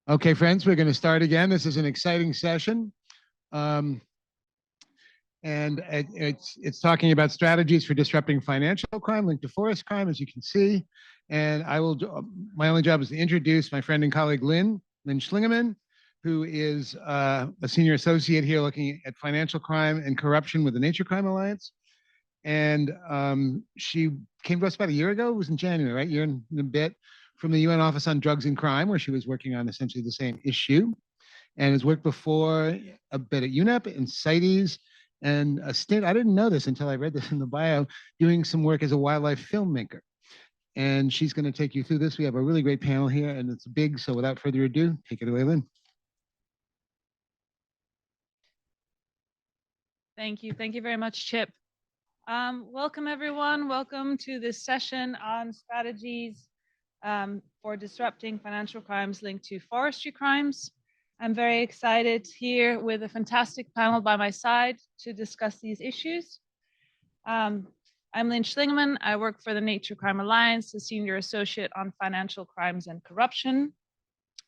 Okay, friends, we're going to start again. This is an exciting session. Um, and it's talking about strategies for disrupting financial crime linked to forest crime, as you can see. And my only job is to introduce my friend and colleague, Lynn Schlingerman, who is a senior associate here looking at financial crime and corruption with the Nature Crime Alliance. And she came to us about a year ago. It was in January, right? Year and a bit, from the UN Office on Drugs and Crime, where she was working on essentially the same issue, and has worked before a bit at UNEP and CITES, and a stint, I didn't know this until I read this in the bio, doing some work as a wildlife filmmaker. And she's going to take you through this. We have a really great panel here, and it's big. So without further ado, take it away, Lynn. Thank you. Thank you very much, Chip. Welcome, everyone. Welcome to this session on strategies for disrupting financial crimes linked to forestry crimes. I'm very excited here with a fantastic panel by my side to discuss these issues. I'm Lynn Schlingerman. I work for the Nature Crime Alliance, a senior associate on financial crimes and corruption.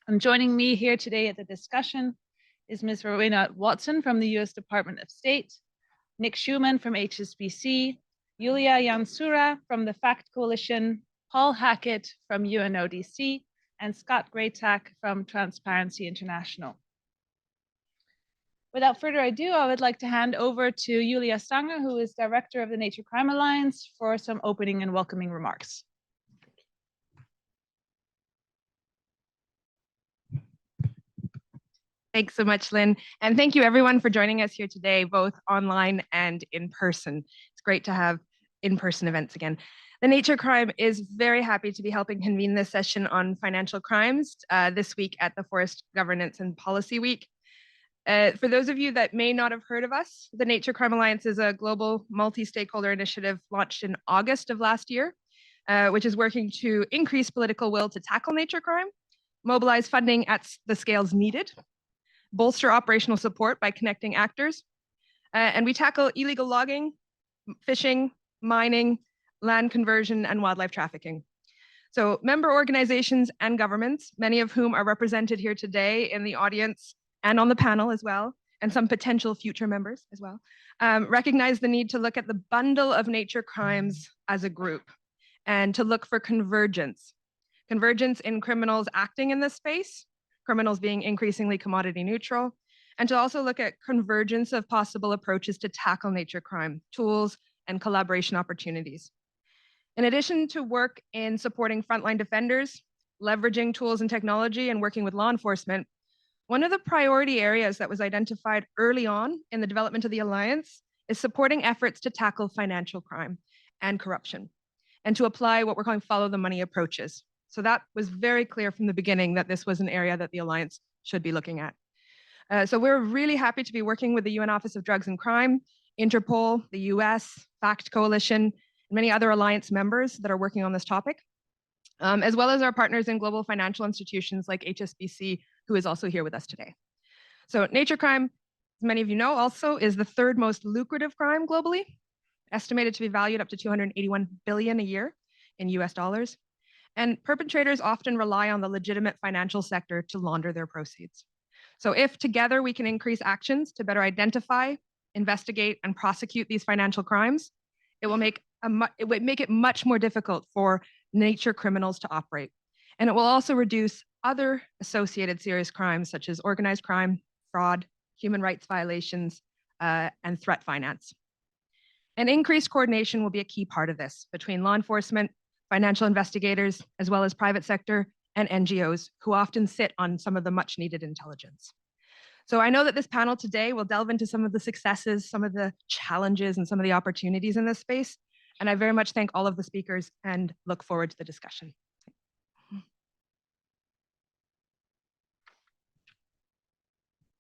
And joining me here today at the discussion is Ms. Rowena Watson from the US Department of State, Nick Schumann from HSBC, Yulia Yansura from the FACT Coalition, Paul Hackett from UNODC, and Scott Graytack from Transparency International. Without further ado, I would like to hand over to Yulia Stanger, who is Director of the Nature Crime Alliance, for some opening and welcoming remarks. Thanks so much, Lynn. And thank you everyone for joining us here today, both online and in person. It's great to have in-person events again. The Nature Crime is very happy to be helping convene this session on financial crimes this week at the Forest Governance and Policy Week. For those of you that may not have heard of us, the Nature Crime Alliance is a global multi-stakeholder initiative launched in August of last year, which is working to increase political will to tackle nature crime, mobilize funding at the scales needed, bolster operational support by connecting actors, and we tackle illegal logging, fishing, mining, land conversion, and wildlife trafficking. So member organizations and governments, many of whom are represented here today in the audience and on the panel as well, and some potential future members as well, recognize the need to look at the bundle of nature crimes as a group and to look for convergence. Convergence in criminals acting in this space, criminals being increasingly commodity neutral, and to also look at convergence of possible approaches to tackle nature crime, tools, and collaboration opportunities. In addition to work in supporting frontline defenders, leveraging tools and technology, and working with law enforcement, one of the priority areas that was identified early on in the development of the Alliance is supporting efforts to tackle financial crime and corruption, and to apply what we're calling follow the money approaches. So that was very clear from the beginning that this was an area that the Alliance should be looking at. So we're really happy to be working with the UN Office of Drugs and Crime, Interpol, the US, FACT Coalition, and many other Alliance members that are working on this topic, as well as our partners in global financial institutions like HSBC, who is also here with us today. So nature crime, as many of you know, also is the third most lucrative crime globally, estimated to be valued up to $281 billion a year in US dollars. And perpetrators often rely on the legitimate financial sector to launder their proceeds. So if together we can increase actions to better identify, investigate, and prosecute these financial crimes, it will make it much more difficult for nature criminals to operate. And it will also reduce other associated serious crimes such as organized crime, fraud, human rights violations, and threat finance. And increased coordination will be a key part of this between law enforcement, financial investigators, as well as private sector and NGOs who often sit on some of the much needed intelligence. So I know that this panel today will delve into some of the successes, some of the challenges, and some of the opportunities in this space. And I very much thank all of the speakers and look forward to the discussion.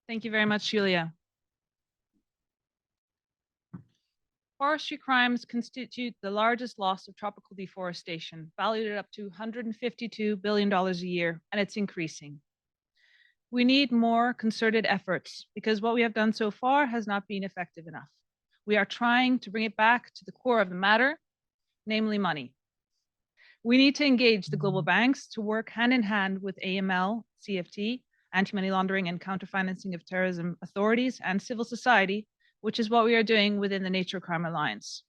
Thank you very much, Julia. Forestry crimes constitute the largest loss of tropical deforestation, valued at up to $152 billion a year, and it's increasing. We need more concerted efforts because what we have done so far has not been effective enough. We are trying to bring it back to the core of the matter, namely money. We need to engage the global banks to work hand in hand with AML, CFT, anti-money laundering and counter-financing of terrorism authorities, and civil society, which is what we are doing within the Nature Crime Alliance.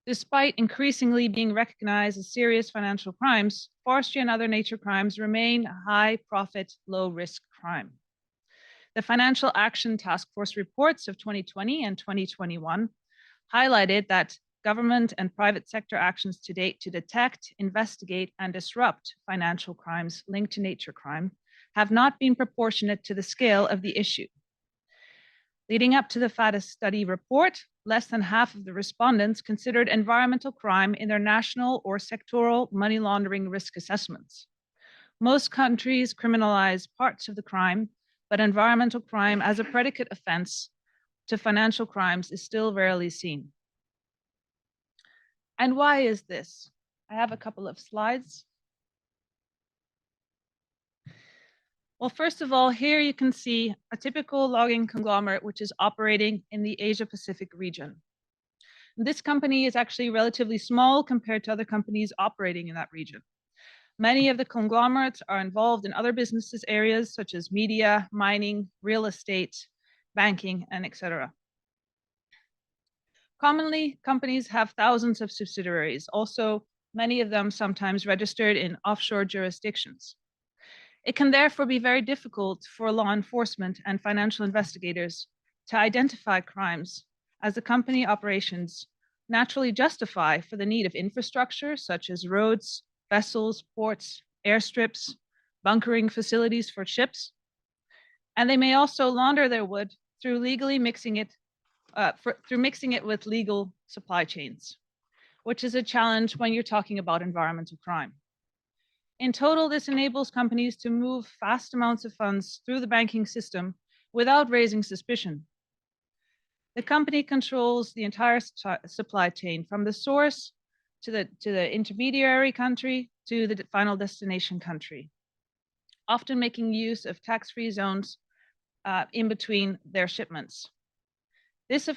Despite increasingly being recognized as serious financial crimes, forestry and other nature crimes remain a high-profit, low-risk crime. The Financial Action Task Force reports of 2020 and 2021 highlighted that government and private sector actions to date to detect, investigate, and disrupt financial crimes linked to nature crime have not been proportionate to the scale of the issue. Leading up to the FATF study report, less than half of the respondents considered environmental crime in their national or sectoral money laundering risk assessments. Most countries criminalize parts of the crime, but environmental crime as a predicate offense to financial crimes is still rarely seen. And why is this? I have a couple of slides. Well, first of all, here you can see a typical logging conglomerate which is operating in the Asia-Pacific region. This company is actually relatively small compared to other companies operating in that region. Many of the conglomerates are involved in other businesses areas such as media, mining, real estate, banking, and etc. Commonly, companies have thousands of subsidiaries, also many of them sometimes registered in offshore jurisdictions. It can therefore be very difficult for law enforcement and financial investigators to identify crimes as the company operations naturally justify for the need of infrastructure such as roads, vessels, ports, airstrips, bunkering facilities for ships. And they may also launder their wood through legally mixing it with legal supply chains, which is a challenge when you're talking about environmental crime. In total, this enables companies to move vast amounts of funds through the banking system without raising suspicion. The company controls the entire supply chain from the source to the intermediary country to the final destination country, often making use of tax-free zones in between their shipments. This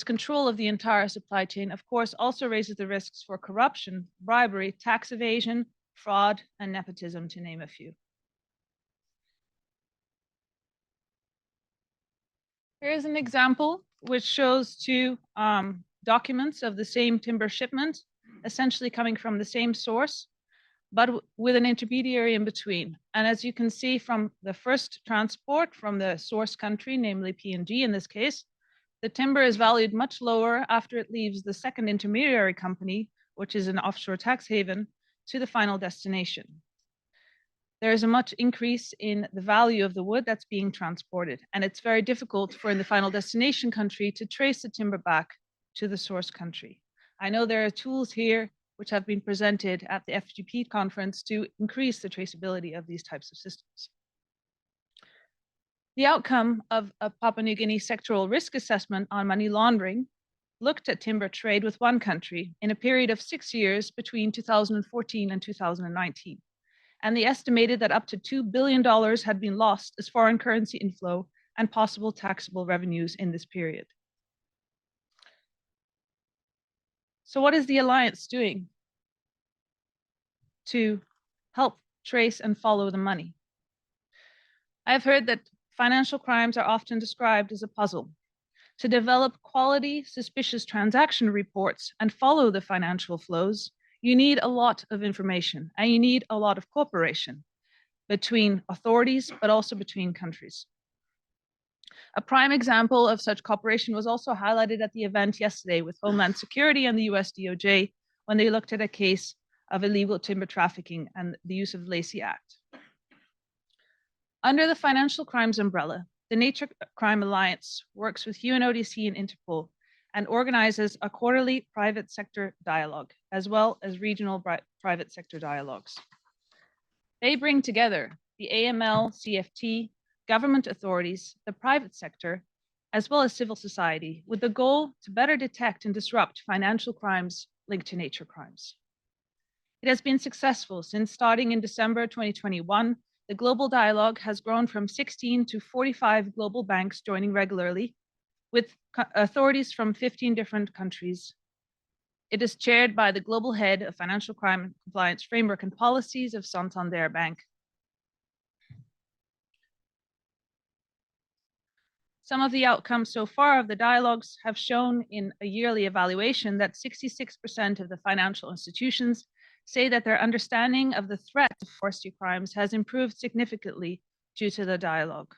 control of the entire supply chain, of course, also raises the risks for corruption, bribery, tax evasion, fraud, and nepotism, to name a few. Here's an example which shows two documents of the same timber shipment, essentially coming from the same source, but with an intermediary in between. And as you can see from the first transport from the source country, namely P&G in this case, the timber is valued much lower after it leaves the second intermediary company, which is an offshore tax haven, to the final destination. There is a much increase in the value of the wood that's being transported, and it's very difficult for the final destination country to trace the timber back to the source country. I know there are tools here which have been presented at the FGP conference to increase the traceability of these types of systems. The outcome of a Papua New Guinea sectoral risk assessment on money laundering looked at timber trade with one country in a period of 6 years between 2014 and 2019. And they estimated that up to $2 billion had been lost as foreign currency inflow and possible taxable revenues in this period. So what is the Alliance doing to help trace and follow the money? I've heard that financial crimes are often described as a puzzle. To develop quality, suspicious transaction reports and follow the financial flows, you need a lot of information and you need a lot of cooperation between authorities, but also between countries. A prime example of such cooperation was also highlighted at the event yesterday with Homeland Security and the US DOJ when they looked at a case of illegal timber trafficking and the use of the Lacey Act. Under the financial crimes umbrella, the Nature Crime Alliance works with UNODC and Interpol and organizes a quarterly private sector dialogue, as well as regional private sector dialogues. They bring together the AML, CFT, government authorities, the private sector, as well as civil society, with the goal to better detect and disrupt financial crimes linked to nature crimes. It has been successful since starting in December 2021. The global dialogue has grown from 16 to 45 global banks joining regularly, with authorities from 15 different countries. It is chaired by the global head of financial crime and compliance framework and policies of Santander Bank. Some of the outcomes so far of the dialogues have shown in a yearly evaluation that 66% of the financial institutions say that their understanding of the threat of forestry crimes has improved significantly due to the dialogue.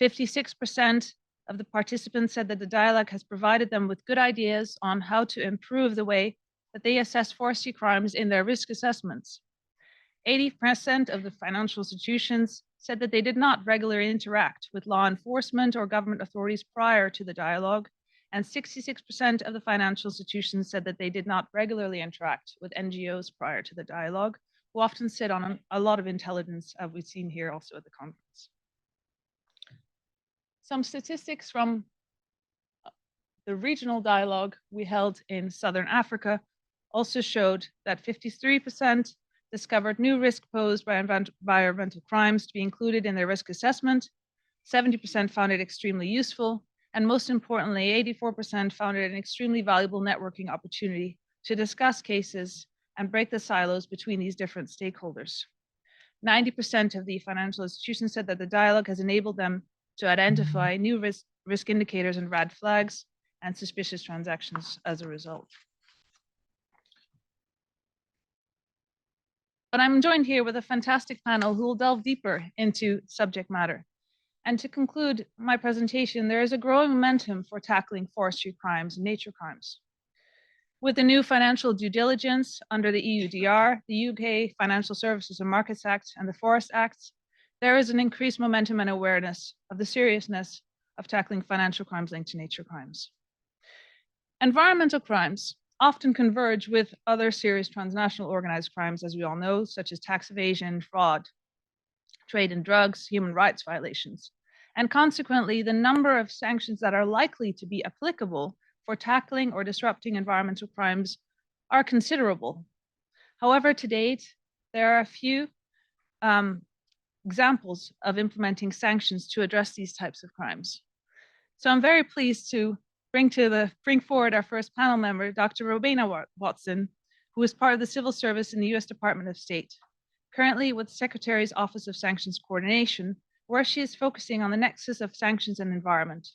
56% of the participants said that the dialogue has provided them with good ideas on how to improve the way that they assess forestry crimes in their risk assessments. 80% of the financial institutions said that they did not regularly interact with law enforcement or government authorities prior to the dialogue, and 66% of the financial institutions said that they did not regularly interact with NGOs prior to the dialogue, who often sit on a lot of intelligence, as we've seen here also at the conference. Some statistics from the regional dialogue we held in Southern Africa also showed that 53% discovered new risk posed by environmental crimes to be included in their risk assessment, 70% found it extremely useful, and most importantly, 84% found it an extremely valuable networking opportunity to discuss cases and break the silos between these different stakeholders. 90% of the financial institutions said that the dialogue has enabled them to identify new risk indicators and red flags and suspicious transactions as a result. But I'm joined here with a fantastic panel who will delve deeper into subject matter. And to conclude my presentation, there is a growing momentum for tackling forestry crimes and nature crimes. With the new financial due diligence under the EUDR, the UK Financial Services and Markets Act, and the Forest Act, there is an increased momentum and awareness of the seriousness of tackling financial crimes linked to nature crimes. Environmental crimes often converge with other serious transnational organized crimes, as we all know, such as tax evasion, fraud, trade in drugs, human rights violations. And consequently, the number of sanctions that are likely to be applicable for tackling or disrupting environmental crimes are considerable. However, to date, there are a few examples of implementing sanctions to address these types of crimes. So I'm very pleased to bring forward our first panel member, Dr. Rowena Watson, who is part of the civil service in the US Department of State, currently with the Secretary's Office of Sanctions Coordination, where she is focusing on the nexus of sanctions and environment.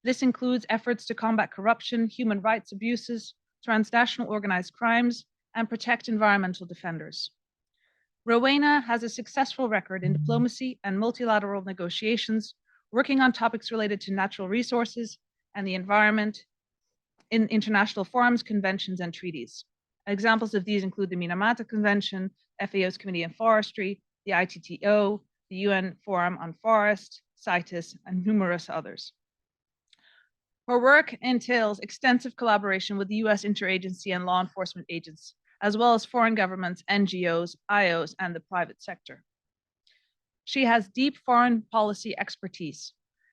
This includes efforts to combat corruption, human rights abuses, transnational organized crimes, and protect environmental defenders. Rowena has a successful record in diplomacy and multilateral negotiations, working on topics related to natural resources and the environment in international forums, conventions, and treaties. Examples of these include the Minamata Convention, FAO's Committee on Forestry, the ITTO, the UN Forum on Forest, CITES, and numerous others. Her work entails extensive collaboration with the US interagency and law enforcement agents, as well as foreign governments, NGOs, IOs, and the private sector. She has deep foreign policy expertise,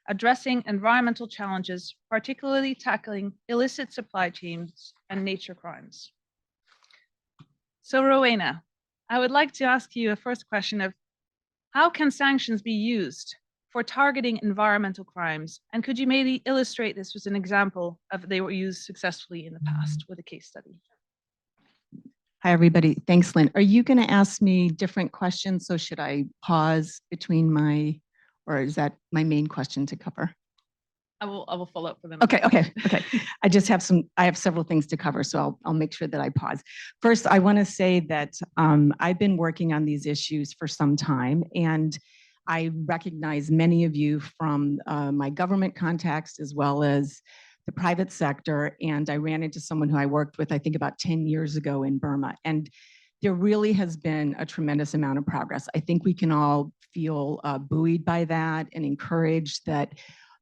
addressing environmental challenges, particularly tackling illicit supply chains and nature crimes. So Rowena, I would like to ask you a first question of how can sanctions be used for targeting environmental crimes? And could you maybe illustrate this with an example of they were used successfully in the past with a case study? Hi, everybody. Thanks, Lynn. Are you going to ask me different questions? So should I pause between or is that my main question to cover? I will follow up with them. Okay. I have several things to cover, so I'll make sure that I pause. First, I want to say that I've been working on these issues for some time, and I recognize many of you from my government contacts as well as the private sector. And I ran into someone who I worked with, I think about 10 years ago in Burma. And there really has been a tremendous amount of progress. I think we can all feel buoyed by that and encouraged that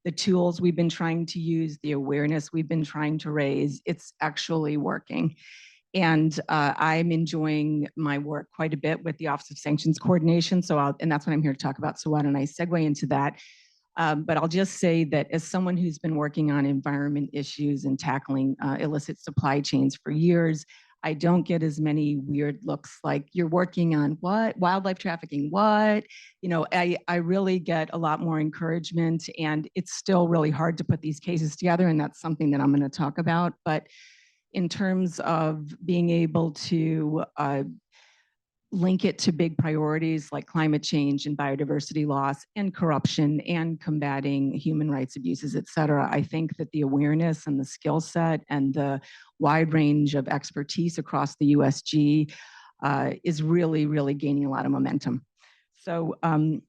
the tools we've been trying to use, the awareness we've been trying to raise, it's actually working. And I'm enjoying my work quite a bit with the Office of Sanctions Coordination. And that's what I'm here to talk about. So why don't I segue into that? But I'll just say that as someone who's been working on environment issues and tackling illicit supply chains for years, I don't get as many weird looks like you're working on what? Wildlife trafficking, what? You know, I really get a lot more encouragement, and it's still really hard to put these cases together, and that's something that I'm going to talk about. But in terms of being able to link it to big priorities like climate change and biodiversity loss and corruption and combating human rights abuses, et cetera. I think that the awareness and the skill set and the wide range of expertise across the USG is really, really gaining a lot of momentum. So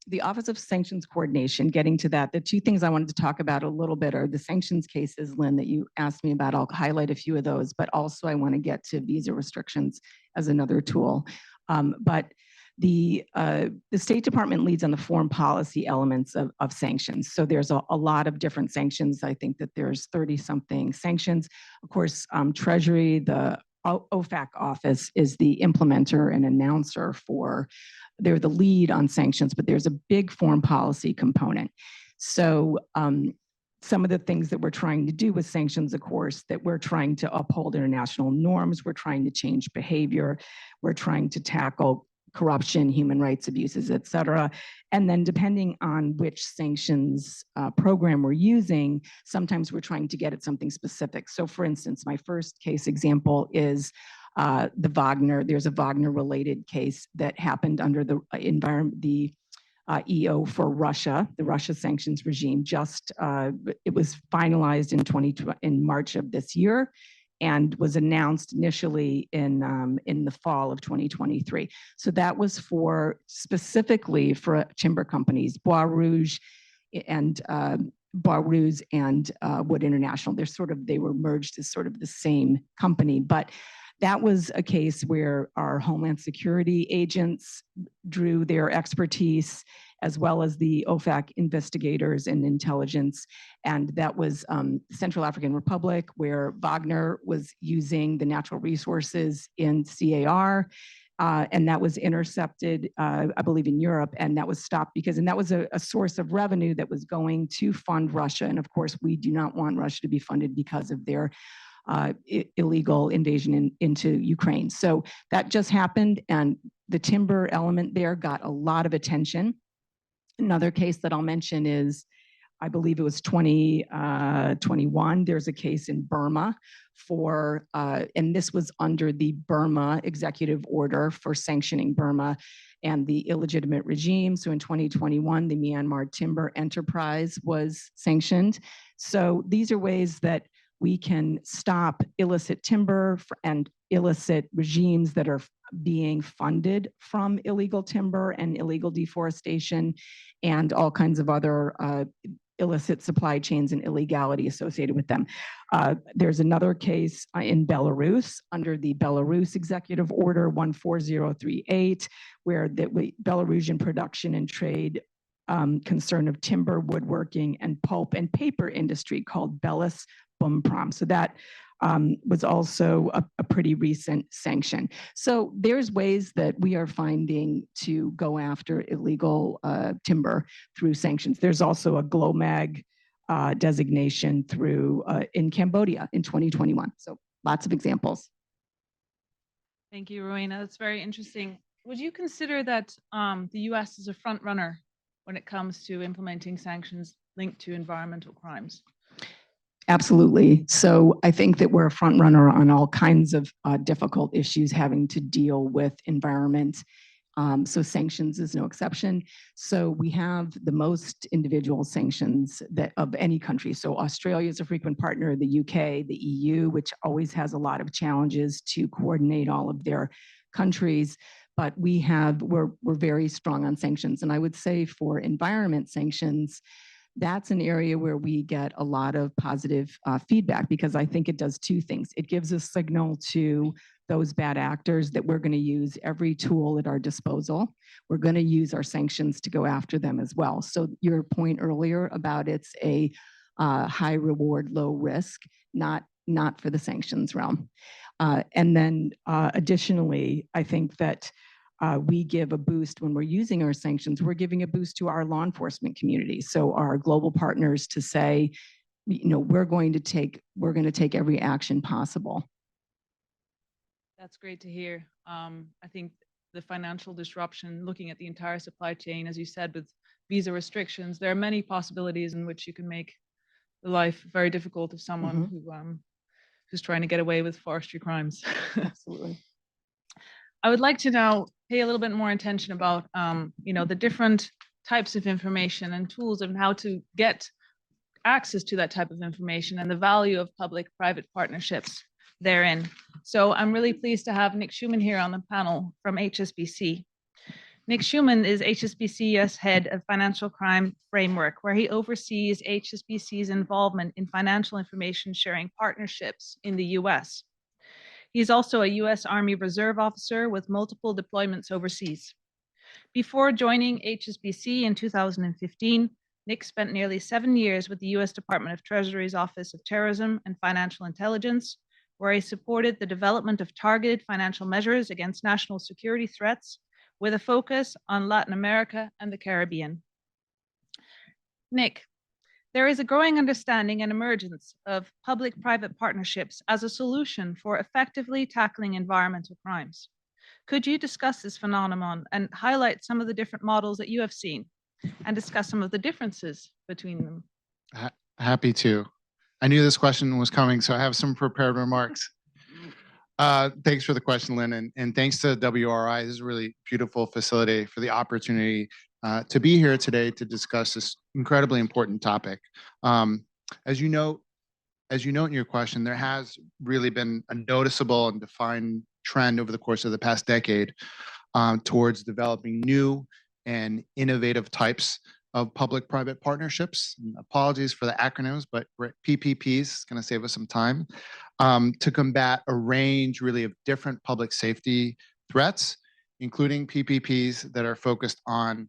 the Office of Sanctions Coordination, getting to that, the two things I wanted to talk about a little bit are the sanctions cases, Lynn, that you asked me about. I'll highlight a few of those, but also I want to get to visa restrictions as another tool. But the State Department leads on the foreign policy elements of sanctions. So there's a lot of different sanctions. I think that there's 30-something sanctions. Of course, Treasury, the OFAC office is the implementer and announcer for, they're the lead on sanctions, but there's a big foreign policy component. So some of the things that we're trying to do with sanctions, of course, that we're trying to uphold international norms, we're trying to change behavior, we're trying to tackle corruption, human rights abuses, et cetera. And then depending on which sanctions program we're using, sometimes we're trying to get at something specific. So for instance, my first case example is the Wagner, there's a Wagner related case that happened under the EO for Russia, the Russia sanctions regime. Just it was finalized in March of this year, and was announced initially in the fall of 2023. So that was for specifically for timber companies, Bois Rouge and Wood International. They were merged as sort of the same company, but that was a case where our Homeland Security agents drew their expertise, as well as the OFAC investigators and intelligence. And that was Central African Republic, where Wagner was using the natural resources in CAR. And that was intercepted, I believe, in Europe, and that was stopped and that was a source of revenue that was going to fund Russia. And of course, we do not want Russia to be funded because of their illegal invasion into Ukraine. So that just happened, and the timber element there got a lot of attention. Another case that I'll mention is, I believe it was 2021, there's a case in Burma for, and this was under the Burma executive order for sanctioning Burma and the illegitimate regime. So in 2021, the Myanmar Timber Enterprise was sanctioned. So these are ways that we can stop illicit timber and illicit regimes that are being funded from illegal timber and illegal deforestation and all kinds of other illicit supply chains and illegality associated with them. There's another case in Belarus under the Belarus Executive Order 14038, where the Belarusian production and trade concern of timber, woodworking, and pulp and paper industry called Belis Bumprom. So that was also a pretty recent sanction. So there's ways that we are finding to go after illegal timber through sanctions. There's also a GLOMAG designation through in Cambodia in 2021. So lots of examples. Thank you, Rowena. That's very interesting. Would you consider that the US is a front runner when it comes to implementing sanctions linked to environmental crimes? Absolutely. So I think that we're a front runner on all kinds of difficult issues having to deal with environment. So sanctions is no exception. So we have the most individual sanctions that of any country. So Australia is a frequent partner, the UK, the EU, which always has a lot of challenges to coordinate all of their countries. But we're very strong on sanctions. And I would say for environment sanctions, that's an area where we get a lot of positive feedback, because I think it does two things. It gives a signal to those bad actors that we're going to use every tool at our disposal. We're going to use our sanctions to go after them as well. So your point earlier about it's a high reward, low risk, not for the sanctions realm. And then additionally, I think that we give a boost when we're using our sanctions. We're giving a boost to our law enforcement community. So our global partners to say, we're going to take every action possible. That's great to hear. I think the financial disruption, looking at the entire supply chain, as you said, with visa restrictions, there are many possibilities in which you can make the life very difficult of someone who's trying to get away with forestry crimes. Absolutely. I would like to now pay a little bit more attention about, the different types of information and tools and how to get access to that type of information and the value of public-private partnerships therein. So I'm really pleased to have Nick Schumann here on the panel from HSBC. Nick Schumann is HSBC's head of financial crime framework, where he oversees HSBC's involvement in financial information sharing partnerships in the US. He's also a US Army Reserve officer with multiple deployments overseas. Before joining HSBC in 2015, Nick spent nearly 7 years with the US Department of Treasury's Office of Terrorism and Financial Intelligence, where he supported the development of targeted financial measures against national security threats with a focus on Latin America and the Caribbean. Nick, there is a growing understanding and emergence of public-private partnerships as a solution for effectively tackling environmental crimes. Could you discuss this phenomenon and highlight some of the different models that you have seen and discuss some of the differences between them? Happy to. I knew this question was coming, so I have some prepared remarks. Thanks for the question, Lynn, and thanks to WRI. This is a really beautiful facility for the opportunity to be here today to discuss this incredibly important topic. As you note in your question, there has really been a noticeable and defined trend over the course of the past decade towards developing new and innovative types of public-private partnerships. And apologies for the acronyms, but PPPs is going to save us some time to combat a range really of different public safety threats, including PPPs that are focused on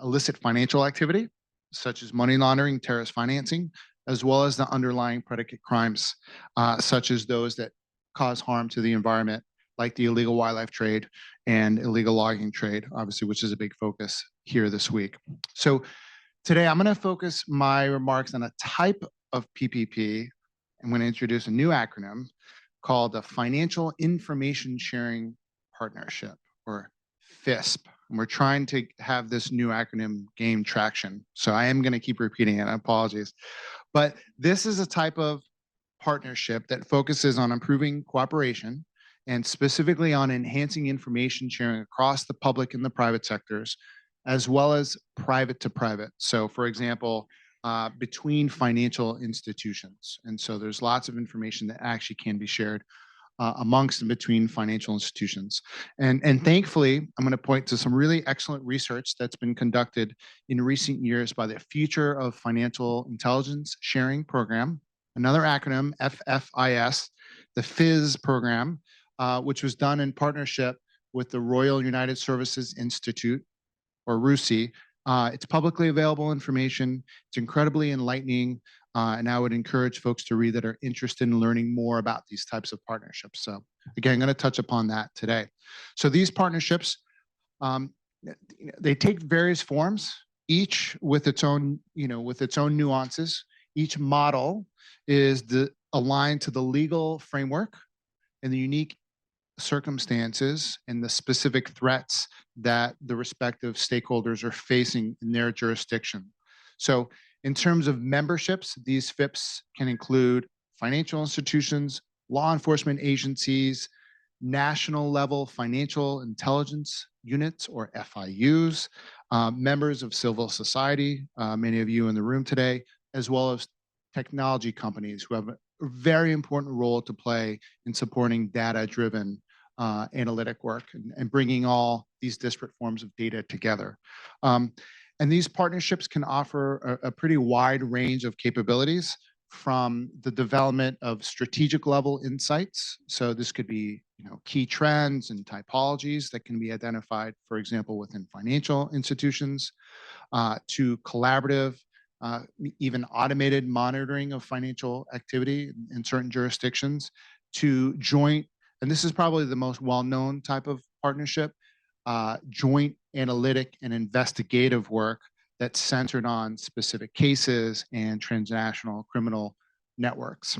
illicit financial activity, such as money laundering, terrorist financing, as well as the underlying predicate crimes, such as those that cause harm to the environment, like the illegal wildlife trade and illegal logging trade, obviously, which is a big focus here this week. So today I'm going to focus my remarks on a type of PPP. I'm going to introduce a new acronym called the Financial Information Sharing Partnership, or FISP. And we're trying to have this new acronym gain traction. So I am going to keep repeating it. Apologies. But this is a type of partnership that focuses on improving cooperation and specifically on enhancing information sharing across the public and the private sectors, as well as private to private. So for example, between financial institutions. And so there's lots of information that actually can be shared amongst and between financial institutions. And thankfully, I'm going to point to some really excellent research that's been conducted in recent years by the Future of Financial Intelligence Sharing Program, another acronym, FFIS, the FIS program, which was done in partnership with the Royal United Services Institute, or RUSI. It's publicly available information. It's incredibly enlightening, and I would encourage folks to read that are interested in learning more about these types of partnerships. So again, I'm going to touch upon that today. So these partnerships, they take various forms, each with its own, with its own nuances. Each model is aligned to the legal framework and the unique circumstances and the specific threats that the respective stakeholders are facing in their jurisdiction. So in terms of memberships, these FIPs can include financial institutions, law enforcement agencies, national level financial intelligence units, or FIUs, members of civil society, many of you in the room today, as well as technology companies who have a very important role to play in supporting data-driven analytic work and bringing all these disparate forms of data together. And these partnerships can offer a pretty wide range of capabilities, from the development of strategic level insights. So this could be key trends and typologies that can be identified, for example, within financial institutions, to collaborative, even automated monitoring of financial activity in certain jurisdictions, to joint, and this is probably the most well-known type of partnership, joint analytic and investigative work that's centered on specific cases and transnational criminal networks.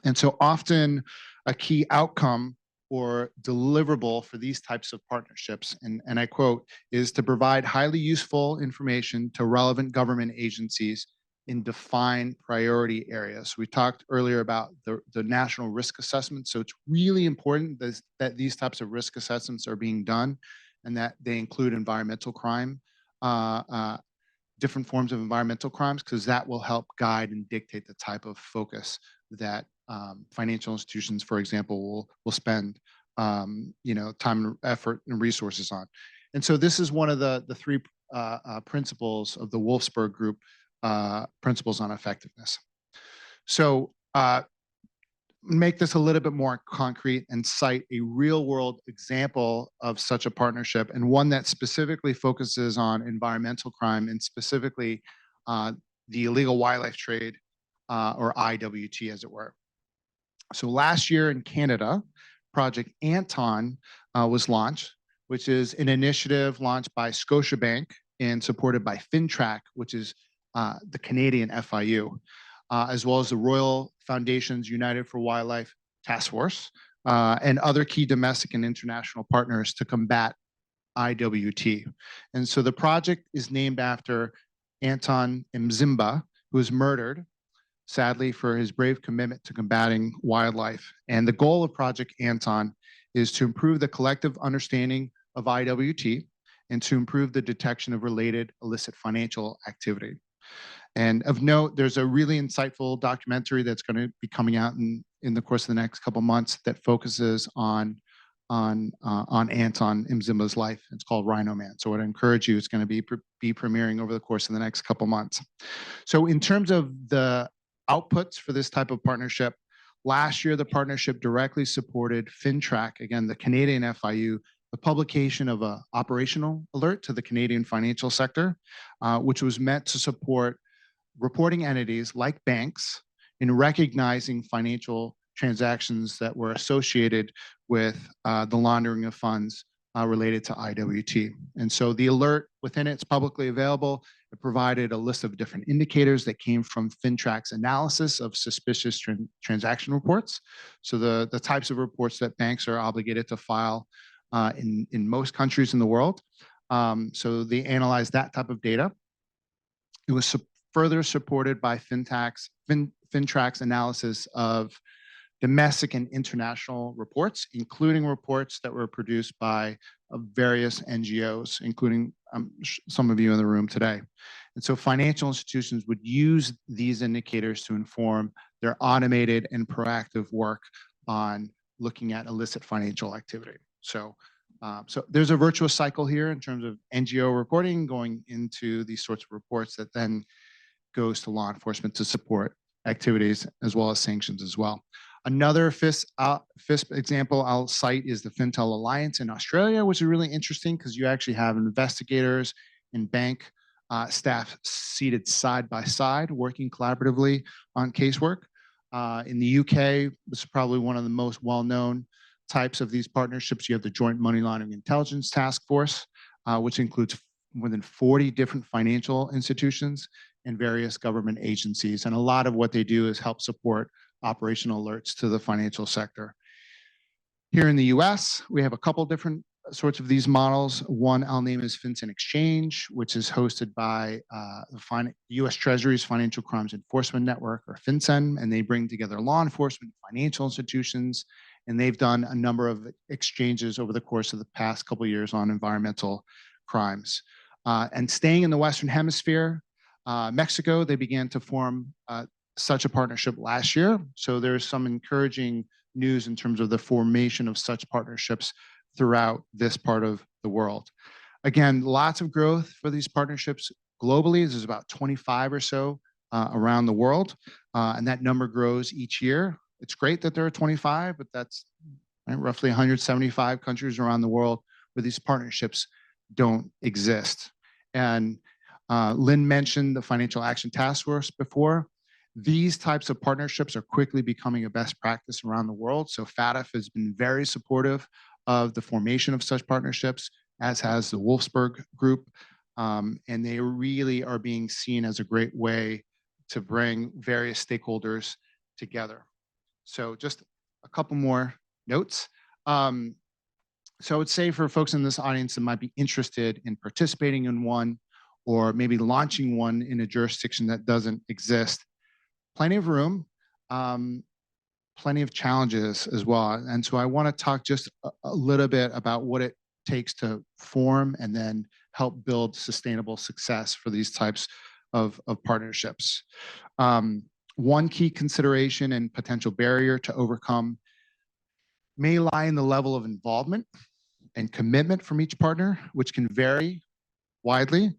And so often a key outcome or deliverable for these types of partnerships, and I quote, is to provide highly useful information to relevant government agencies in defined priority areas. We talked earlier about the national risk assessment. So it's really important that these types of risk assessments are being done and that they include environmental crime, different forms of environmental crimes, because that will help guide and dictate the type of focus that financial institutions, for example, will spend time, and effort, and resources on. And so this is one of the three principles of the Wolfsburg Group, principles on effectiveness. So make this a little bit more concrete and cite a real world example of such a partnership, and one that specifically focuses on environmental crime, and specifically the illegal wildlife trade, or IWT as it were. So last year in Canada, Project Anton was launched, which is an initiative launched by Scotiabank and supported by FinTrack, which is the Canadian FIU, as well as the Royal Foundation's United for Wildlife Task Force, and other key domestic and international partners to combat IWT. And so the project is named after Anton Mzimba, who was murdered, sadly, for his brave commitment to combating wildlife. And the goal of Project Anton is to improve the collective understanding of IWT and to improve the detection of related illicit financial activity. And of note, there's a really insightful documentary that's going to be coming out in the course of the next couple months that focuses on Anton Mzimba's life. It's called Rhino Man. So I'd encourage you, it's going to be premiering over the course of the next couple months. So in terms of the outputs for this type of partnership, last year the partnership directly supported FinTrack, again, the Canadian FIU, the publication of an operational alert to the Canadian financial sector, which was meant to support reporting entities like banks in recognizing financial transactions that were associated with the laundering of funds related to IWT. And so the alert within it's publicly available. It provided a list of different indicators that came from FinTrack's analysis of suspicious transaction reports. So the types of reports that banks are obligated to file in most countries in the world. So they analyzed that type of data. It was further supported by FinTrack's analysis of domestic and international reports, including reports that were produced by various NGOs, including some of you in the room today. And so financial institutions would use these indicators to inform their automated and proactive work on looking at illicit financial activity. So there's a virtuous cycle here in terms of NGO reporting going into these sorts of reports that then goes to law enforcement to support activities as well as sanctions as well. Another FISP example I'll cite is the Fintel Alliance in Australia, which is really interesting because you actually have investigators and bank staff seated side by side working collaboratively on casework. In the UK, this is probably one of the most well-known types of these partnerships. You have the Joint Money Laundering Intelligence Task Force, which includes more than 40 different financial institutions and various government agencies. And a lot of what they do is help support operational alerts to the financial sector. Here in the US, we have a couple different sorts of these models. One I'll name is FinCEN Exchange, which is hosted by the US Treasury's Financial Crimes Enforcement Network, or FinCEN, and they bring together law enforcement, financial institutions, and they've done a number of exchanges over the course of the past couple of years on environmental crimes. And staying in the Western Hemisphere, Mexico, they began to form such a partnership last year. So there's some encouraging news in terms of the formation of such partnerships throughout this part of the world. Again, lots of growth for these partnerships globally. There's about 25 or so around the world, and that number grows each year. It's great that there are 25, but that's roughly 175 countries around the world where these partnerships don't exist. And Lynn mentioned the Financial Action Task Force before. These types of partnerships are quickly becoming a best practice around the world. So FATF has been very supportive of the formation of such partnerships, as has the Wolfsburg Group. And they really are being seen as a great way to bring various stakeholders together. So just a couple more notes. So I would say for folks in this audience that might be interested in participating in one or maybe launching one in a jurisdiction that doesn't exist. Plenty of room, plenty of challenges as well. And so I want to talk just a little bit about what it takes to form and then help build sustainable success for these types of partnerships. One key consideration and potential barrier to overcome may lie in the level of involvement and commitment from each partner, which can vary widely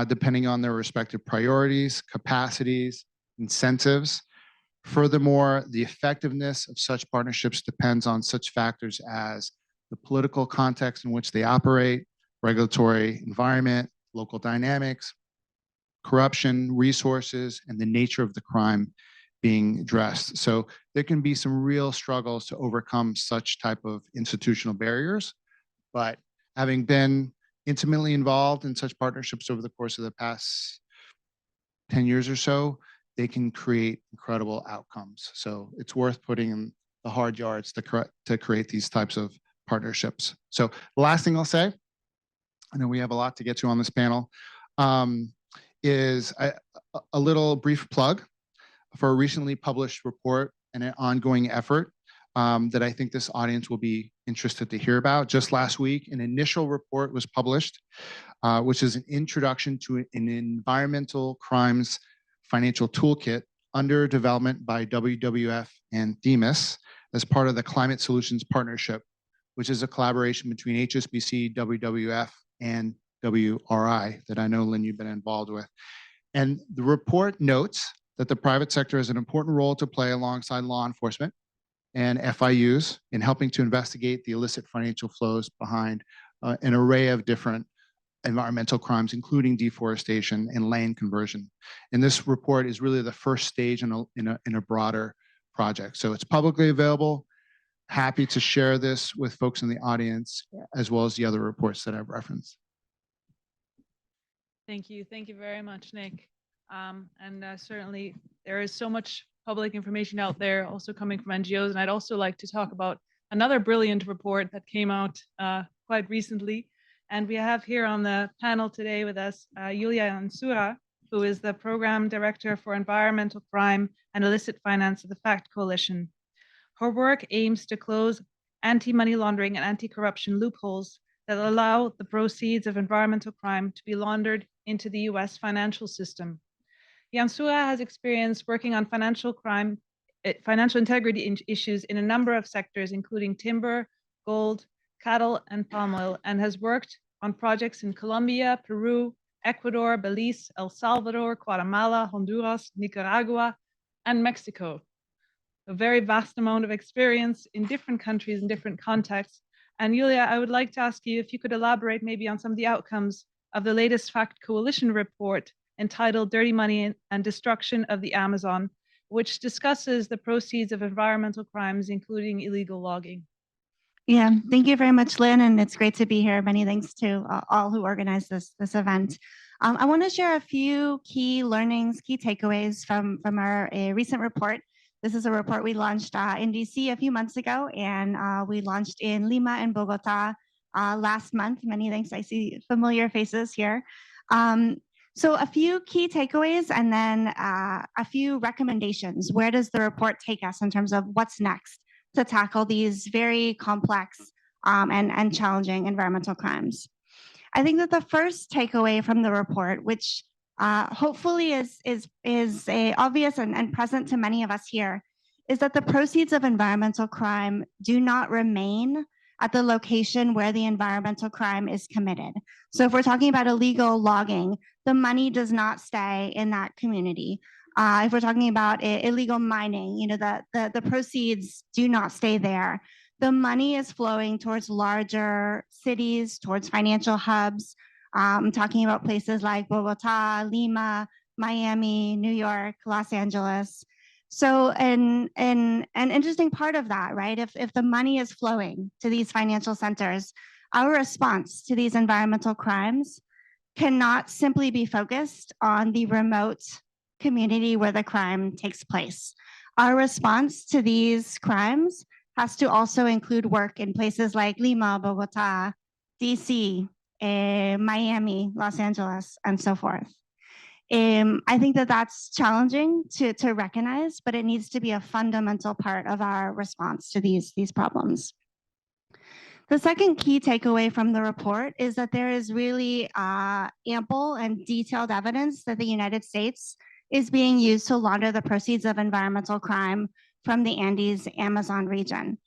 depending on their respective priorities, capacities, incentives. Furthermore, the effectiveness of such partnerships depends on such factors as the political context in which they operate, regulatory environment, local dynamics, corruption, resources, and the nature of the crime being addressed. So there can be some real struggles to overcome such type of institutional barriers. But having been intimately involved in such partnerships over the course of the past 10 years or so, they can create incredible outcomes. So it's worth putting in the hard yards to create these types of partnerships. So the last thing I'll say, I know we have a lot to get to on this panel, is a little brief plug for a recently published report and an ongoing effort that I think this audience will be interested to hear about. Just last week, an initial report was published, which is an introduction to an environmental crimes financial toolkit under development by WWF and Themis as part of the Climate Solutions Partnership, which is a collaboration between HSBC, WWF, and WRI that I know, Lynn, you've been involved with. And the report notes that the private sector has an important role to play alongside law enforcement and FIUs in helping to investigate the illicit financial flows behind an array of different environmental crimes, including deforestation and land conversion. And this report is really the first stage in a broader project. So it's publicly available. Happy to share this with folks in the audience, as well as the other reports that I've referenced. Thank you. Thank you very much, Nick. Certainly there is so much public information out there also coming from NGOs. And I'd also like to talk about another brilliant report that came out quite recently. And we have here on the panel today with us, Yulia Ansura, who is the Program Director for Environmental Crime and Illicit Finance of the FACT Coalition. Her work aims to close anti-money laundering and anti-corruption loopholes that allow the proceeds of environmental crime to be laundered into the US financial system. Yansua has experience working on financial integrity issues in a number of sectors, including timber, gold, cattle, and palm oil, and has worked on projects in Colombia, Peru, Ecuador, Belize, El Salvador, Guatemala, Honduras, Nicaragua, and Mexico. A very vast amount of experience in different countries and different contexts. And Yulia, I would like to ask you if you could elaborate maybe on some of the outcomes of the latest FACT Coalition report entitled Dirty Money and Destruction of the Amazon, which discusses the proceeds of environmental crimes, including illegal logging. Yeah, thank you very much, Lynn, and it's great to be here. Many thanks to all who organized this event. I want to share a few key learnings, key takeaways from our recent report. This is a report we launched in DC a few months ago, and we launched in Lima and Bogota last month. Many thanks. I see familiar faces here. So a few key takeaways and then a few recommendations. Where does the report take us in terms of what's next to tackle these very complex and challenging environmental crimes? I think that the first takeaway from the report, which hopefully is obvious and present to many of us here, is that the proceeds of environmental crime do not remain at the location where the environmental crime is committed. So if we're talking about illegal logging, the money does not stay in that community. If we're talking about illegal mining, you know, the proceeds do not stay there. The money is flowing towards larger cities, towards financial hubs. I'm talking about places like Bogota, Lima, Miami, New York, Los Angeles. So an interesting part of that, right? If the money is flowing to these financial centers, our response to these environmental crimes cannot simply be focused on the remote community where the crime takes place. Our response to these crimes has to also include work in places like Lima, Bogota, DC, Miami, Los Angeles, and so forth. I think that that's challenging to recognize, but it needs to be a fundamental part of our response to these problems. The second key takeaway from the report is that there is really ample and detailed evidence that the United States is being used to launder the proceeds of environmental crime from the Andes Amazon region.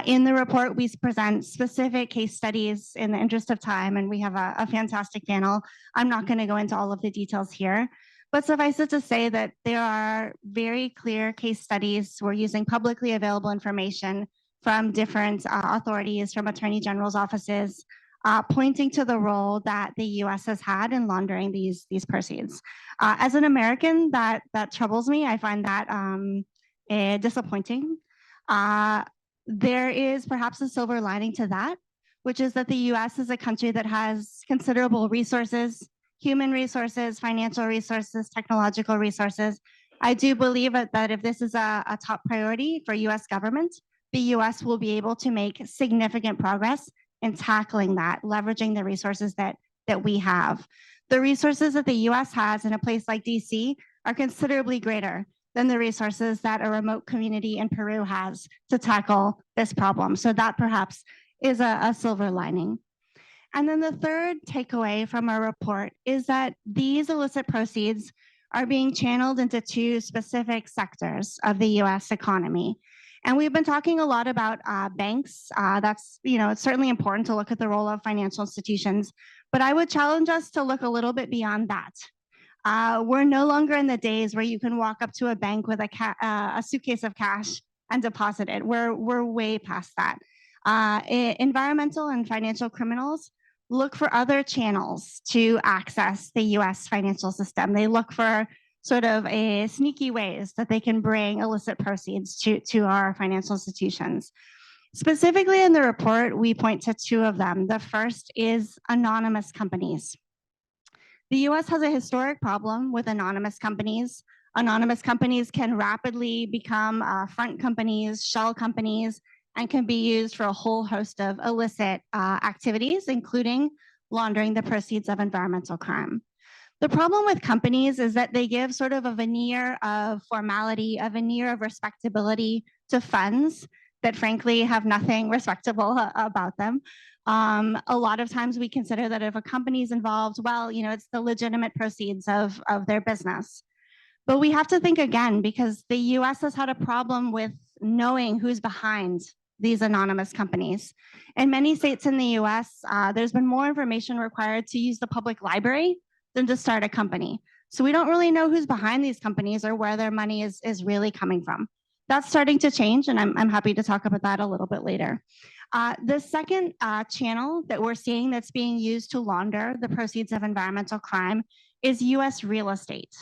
In the report, we present specific case studies in the interest of time, and we have a fantastic panel. I'm not going to go into all of the details here, but suffice it to say that there are very clear case studies. We're using publicly available information from different authorities, from attorney general's offices, pointing to the role that the U.S. has had in laundering these proceeds. As an American, that troubles me. I find that disappointing. There is perhaps a silver lining to that, which is that the U.S. is a country that has considerable resources, human resources, financial resources, technological resources. I do believe that if this is a top priority for U.S. government, the U.S. will be able to make significant progress in tackling that, leveraging the resources that we have. The resources that the U.S. has in a place like DC are considerably greater than the resources that a remote community in Peru has to tackle this problem. So that perhaps is a silver lining. And then the third takeaway from our report is that these illicit proceeds are being channeled into two specific sectors of the U.S. economy. And we've been talking a lot about banks. That's, it's certainly important to look at the role of financial institutions, but I would challenge us to look a little bit beyond that. We're no longer in the days where you can walk up to a bank with a suitcase of cash and deposit it. We're way past that. Environmental and financial criminals look for other channels to access the U.S. financial system. They look for sort of sneaky ways that they can bring illicit proceeds to our financial institutions. Specifically in the report, we point to two of them. The first is anonymous companies. The U.S. has a historic problem with anonymous companies. Anonymous companies can rapidly become front companies, shell companies, and can be used for a whole host of illicit activities, including laundering the proceeds of environmental crime. The problem with companies is that they give sort of a veneer of formality, a veneer of respectability to funds that frankly have nothing respectable about them. A lot of times we consider that if a company is involved, well, it's the legitimate proceeds of their business. But we have to think again, because the US has had a problem with knowing who's behind these anonymous companies. In many states in the US, there's been more information required to use the public library than to start a company. So we don't really know who's behind these companies or where their money is really coming from. That's starting to change, and I'm happy to talk about that a little bit later. The second channel that we're seeing that's being used to launder the proceeds of environmental crime is US real estate.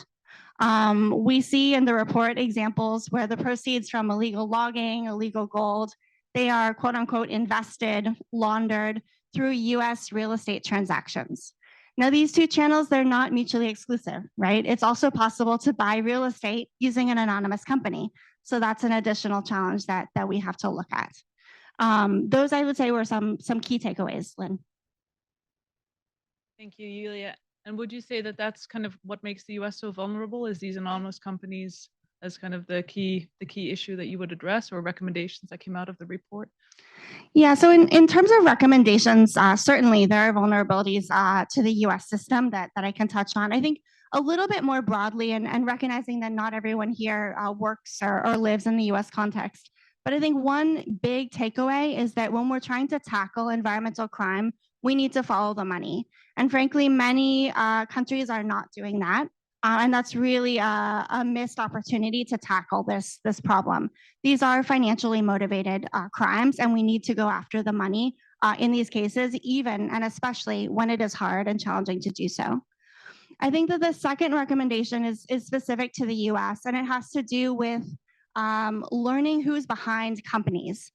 We see in the report examples where the proceeds from illegal logging, illegal gold, they are quote unquote invested, laundered through US real estate transactions. Now, these two channels, they're not mutually exclusive, right? It's also possible to buy real estate using an anonymous company. So that's an additional challenge that we have to look at. Those, I would say, were some key takeaways, Lynn. Thank you, Yulia. And would you say that that's kind of what makes the US so vulnerable, is these anonymous companies as kind of the key issue that you would address, or recommendations that came out of the report? Yeah, so in terms of recommendations, certainly there are vulnerabilities to the US system that I can touch on. I think a little bit more broadly, and recognizing that not everyone here works or lives in the US context. But I think one big takeaway is that when we're trying to tackle environmental crime, we need to follow the money. And frankly, many countries are not doing that. And that's really a missed opportunity to tackle this problem. These are financially motivated crimes, and we need to go after the money in these cases, even and especially when it is hard and challenging to do so. I think that the second recommendation is specific to the US, and it has to do with learning who's behind companies.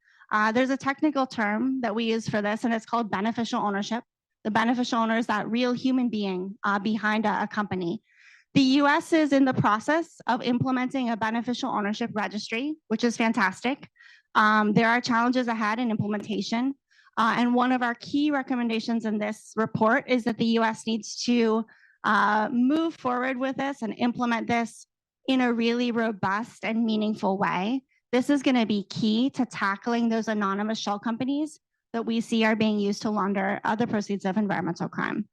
There's a technical term that we use for this, and it's called beneficial ownership. The beneficial owner is that real human being behind a company. The US is in the process of implementing a beneficial ownership registry, which is fantastic. There are challenges ahead in implementation. And one of our key recommendations in this report is that the US needs to move forward with this and implement this in a really robust and meaningful way. This is going to be key to tackling those anonymous shell companies that we see are being used to launder the proceeds of environmental crime.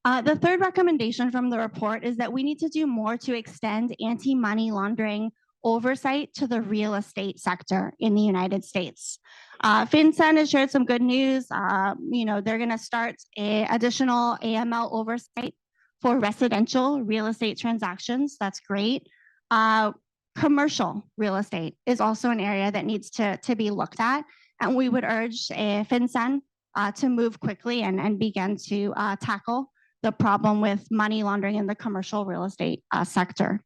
The third recommendation from the report is that we need to do more to extend anti-money laundering oversight to the real estate sector in the United States. FinCEN has shared some good news. They're going to start additional AML oversight for residential real estate transactions. That's great. Commercial real estate is also an area that needs to be looked at. And we would urge FinCEN to move quickly and begin to tackle the problem with money laundering in the commercial real estate sector.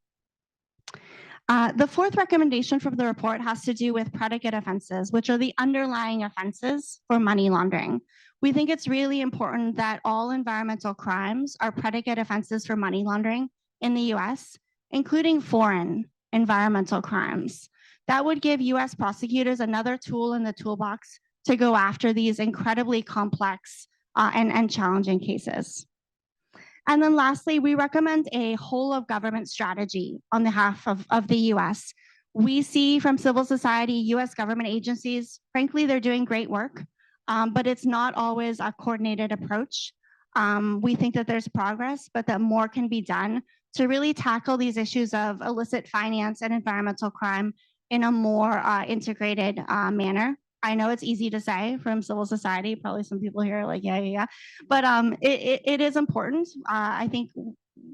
The fourth recommendation from the report has to do with predicate offenses, which are the underlying offenses for money laundering. We think it's really important that all environmental crimes are predicate offenses for money laundering in the US, including foreign environmental crimes. That would give US prosecutors another tool in the toolbox to go after these incredibly complex and challenging cases. And then lastly, we recommend a whole of government strategy on behalf of the US. We see from civil society, US government agencies, frankly, they're doing great work, but it's not always a coordinated approach. We think that there's progress, but that more can be done to really tackle these issues of illicit finance and environmental crime in a more integrated manner. I know it's easy to say from civil society. Probably some people here are like, yeah. But it is important. I think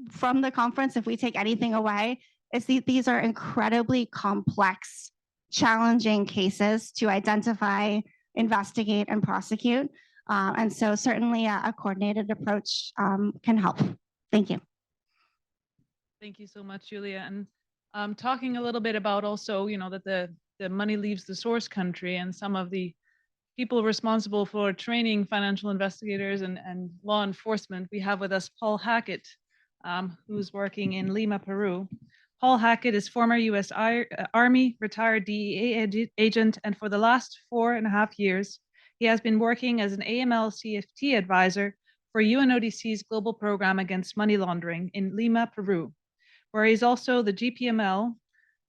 from the conference, if we take anything away, it's these are incredibly complex, challenging cases to identify, investigate, and prosecute. And so certainly a coordinated approach can help. Thank you. Thank you so much, Julia. And talking a little bit about also, that the money leaves the source country, and some of the people responsible for training financial investigators and law enforcement. We have with us Paul Hackett, who's working in Lima, Peru. Paul Hackett is former US Army retired DEA agent, and for the last 4.5 years, he has been working as an AML CFT advisor for UNODC's global program against money laundering in Lima, Peru, where he's also the GPML,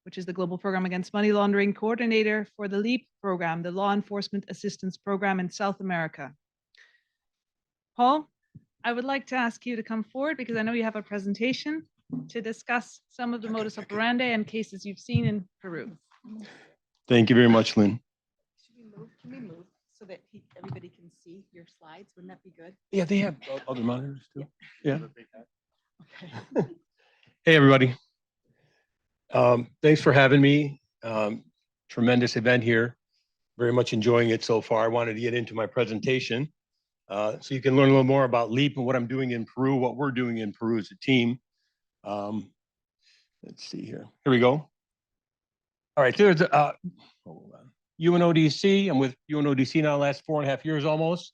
which is the Global Program Against Money Laundering Coordinator for the LEAP program, the Law Enforcement Assistance Program in South America. Paul, I would like to ask you to come forward because I know you have a presentation to discuss some of the modus operandi and cases you've seen in Peru. Thank you very much, Lynn. Can we move so that everybody can see your slides? Wouldn't that be good? Yeah, they have other monitors too. Yeah. Okay. Hey, everybody. Thanks for having me. Tremendous event here. Very much enjoying it so far. I wanted to get into my presentation so you can learn a little more about LEAP and what I'm doing in Peru, what we're doing in Peru as a team. Let's see here. Here we go. All right, there's UNODC. I'm with UNODC now the last 4.5 years almost.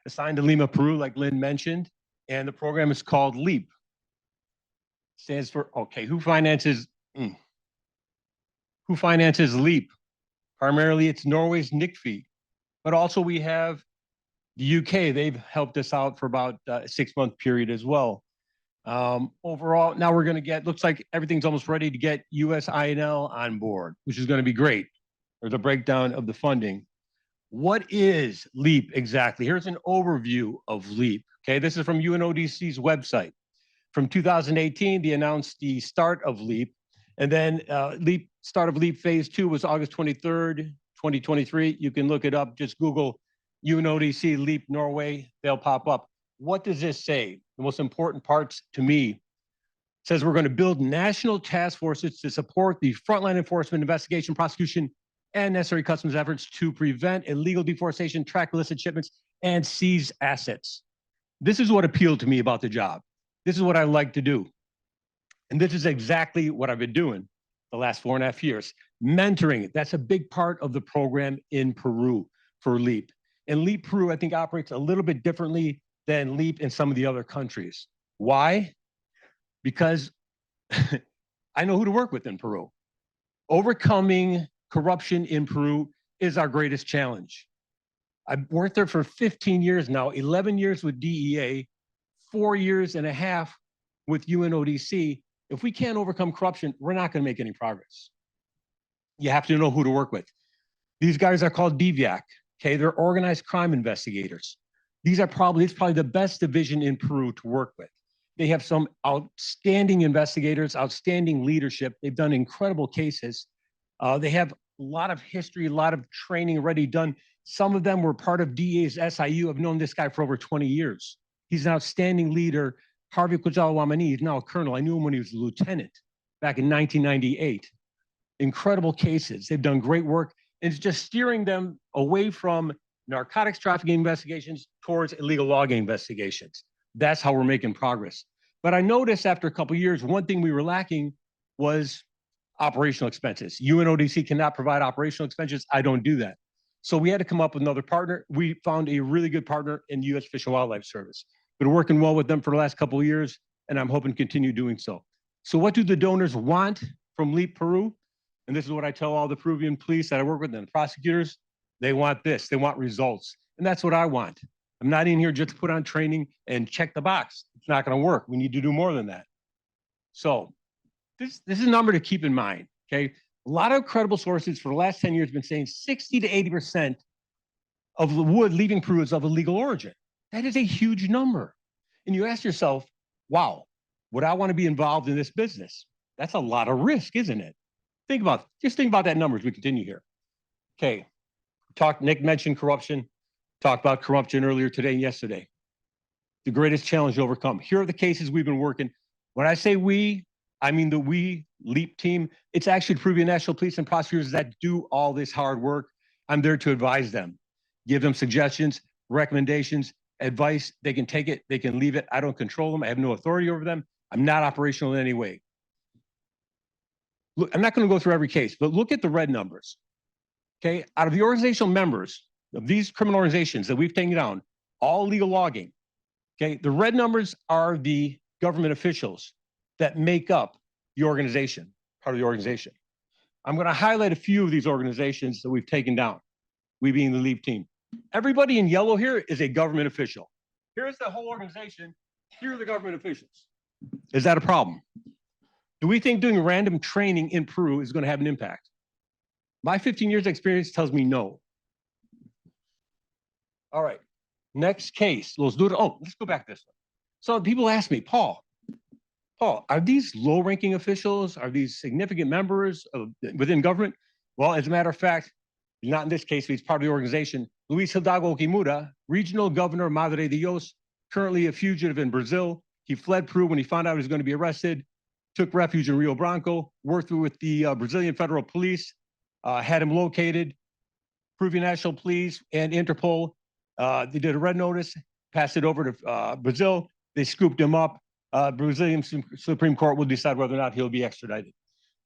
Assigned to Lima, Peru, like Lynn mentioned. And the program is called LEAP. Stands for, okay, who finances LEAP? Primarily, it's Norway's NICFI, but also we have the UK. They've helped us out for about a 6-month period as well. Overall, now we're going to get, looks like everything's almost ready to get US INL on board, which is going to be great. There's a breakdown of the funding. What is LEAP exactly? Here's an overview of LEAP. Okay, this is from UNODC's website. From 2018, they announced the start of LEAP, and then start of LEAP phase 2 was August 23rd, 2023. You can look it up. Just Google UNODC LEAP Norway. They'll pop up. What does this say? The most important parts to me says we're going to build national task forces to support the frontline enforcement, investigation, prosecution, and necessary customs efforts to prevent illegal deforestation, track illicit shipments, and seize assets. This is what appealed to me about the job. This is what I like to do. And this is exactly what I've been doing the last 4.5 years. Mentoring, that's a big part of the program in Peru for LEAP. And LEAP Peru, I think, operates a little bit differently than LEAP in some of the other countries. Why? Because I know who to work with in Peru. Overcoming corruption in Peru is our greatest challenge. I've worked there for 15 years now, 11 years with DEA, 4.5 years with UNODC. If we can't overcome corruption, we're not going to make any progress. You have to know who to work with. These guys are called DVAC. Okay, they're organized crime investigators. It's probably the best division in Peru to work with. They have some outstanding investigators, outstanding leadership. They've done incredible cases. They have a lot of history, a lot of training already done. Some of them were part of DEA's SIU. I've known this guy for over 20 years. He's an outstanding leader. Harvey Kujawamani is now a colonel. I knew him when he was a lieutenant back in 1998. Incredible cases. They've done great work. And it's just steering them away from narcotics trafficking investigations towards illegal logging investigations. That's how we're making progress. But I noticed after a couple of years, one thing we were lacking was operational expenses. UNODC cannot provide operational expenses. I don't do that. So we had to come up with another partner. We found a really good partner in U.S. Fish and Wildlife Service. Been working well with them for the last couple of years, and I'm hoping to continue doing so. So what do the donors want from LEAP Peru? And this is what I tell all the Peruvian police that I work with and the prosecutors. They want this. They want results. And that's what I want. I'm not in here just to put on training and check the box. It's not going to work. We need to do more than that. So this is a number to keep in mind, okay? A lot of credible sources for the last 10 years have been saying 60 to 80% of the wood leaving Peru is of illegal origin. That is a huge number. And you ask yourself, wow, would I want to be involved in this business? That's a lot of risk, isn't it? Just think about that number as we continue here. Okay, Nick mentioned corruption, talked about corruption earlier today and yesterday. The greatest challenge to overcome. Here are the cases we've been working. When I say we, I mean the we LEAP team. It's actually Peruvian National Police and prosecutors that do all this hard work. I'm there to advise them, give them suggestions, recommendations, advice. They can take it, they can leave it. I don't control them. I have no authority over them. I'm not operational in any way. Look, I'm not going to go through every case, but look at the red numbers. Okay, out of the organizational members of these criminal organizations that we've taken down, all legal logging, okay, the red numbers are the government officials that make up the organization, part of the organization. I'm going to highlight a few of these organizations that we've taken down, we being the LEAP team. Everybody in yellow here is a government official. Here's the whole organization. Here are the government officials. Is that a problem? Do we think doing random training in Peru is going to have an impact? My 15 years experience tells me no. All right, next case. Let's go back this way. So people ask me, Paul, are these low-ranking officials? Are these significant members within government? Well, as a matter of fact, not in this case, but he's part of the organization. Luis Hidalgo Okimura, regional governor of Madre de Dios, currently a fugitive in Brazil. He fled Peru when he found out he was going to be arrested, took refuge in Rio Branco, worked with the Brazilian federal police, had him located, Peruvian National Police and Interpol. They did a red notice, passed it over to Brazil. They scooped him up. Brazilian Supreme Court will decide whether or not he'll be extradited.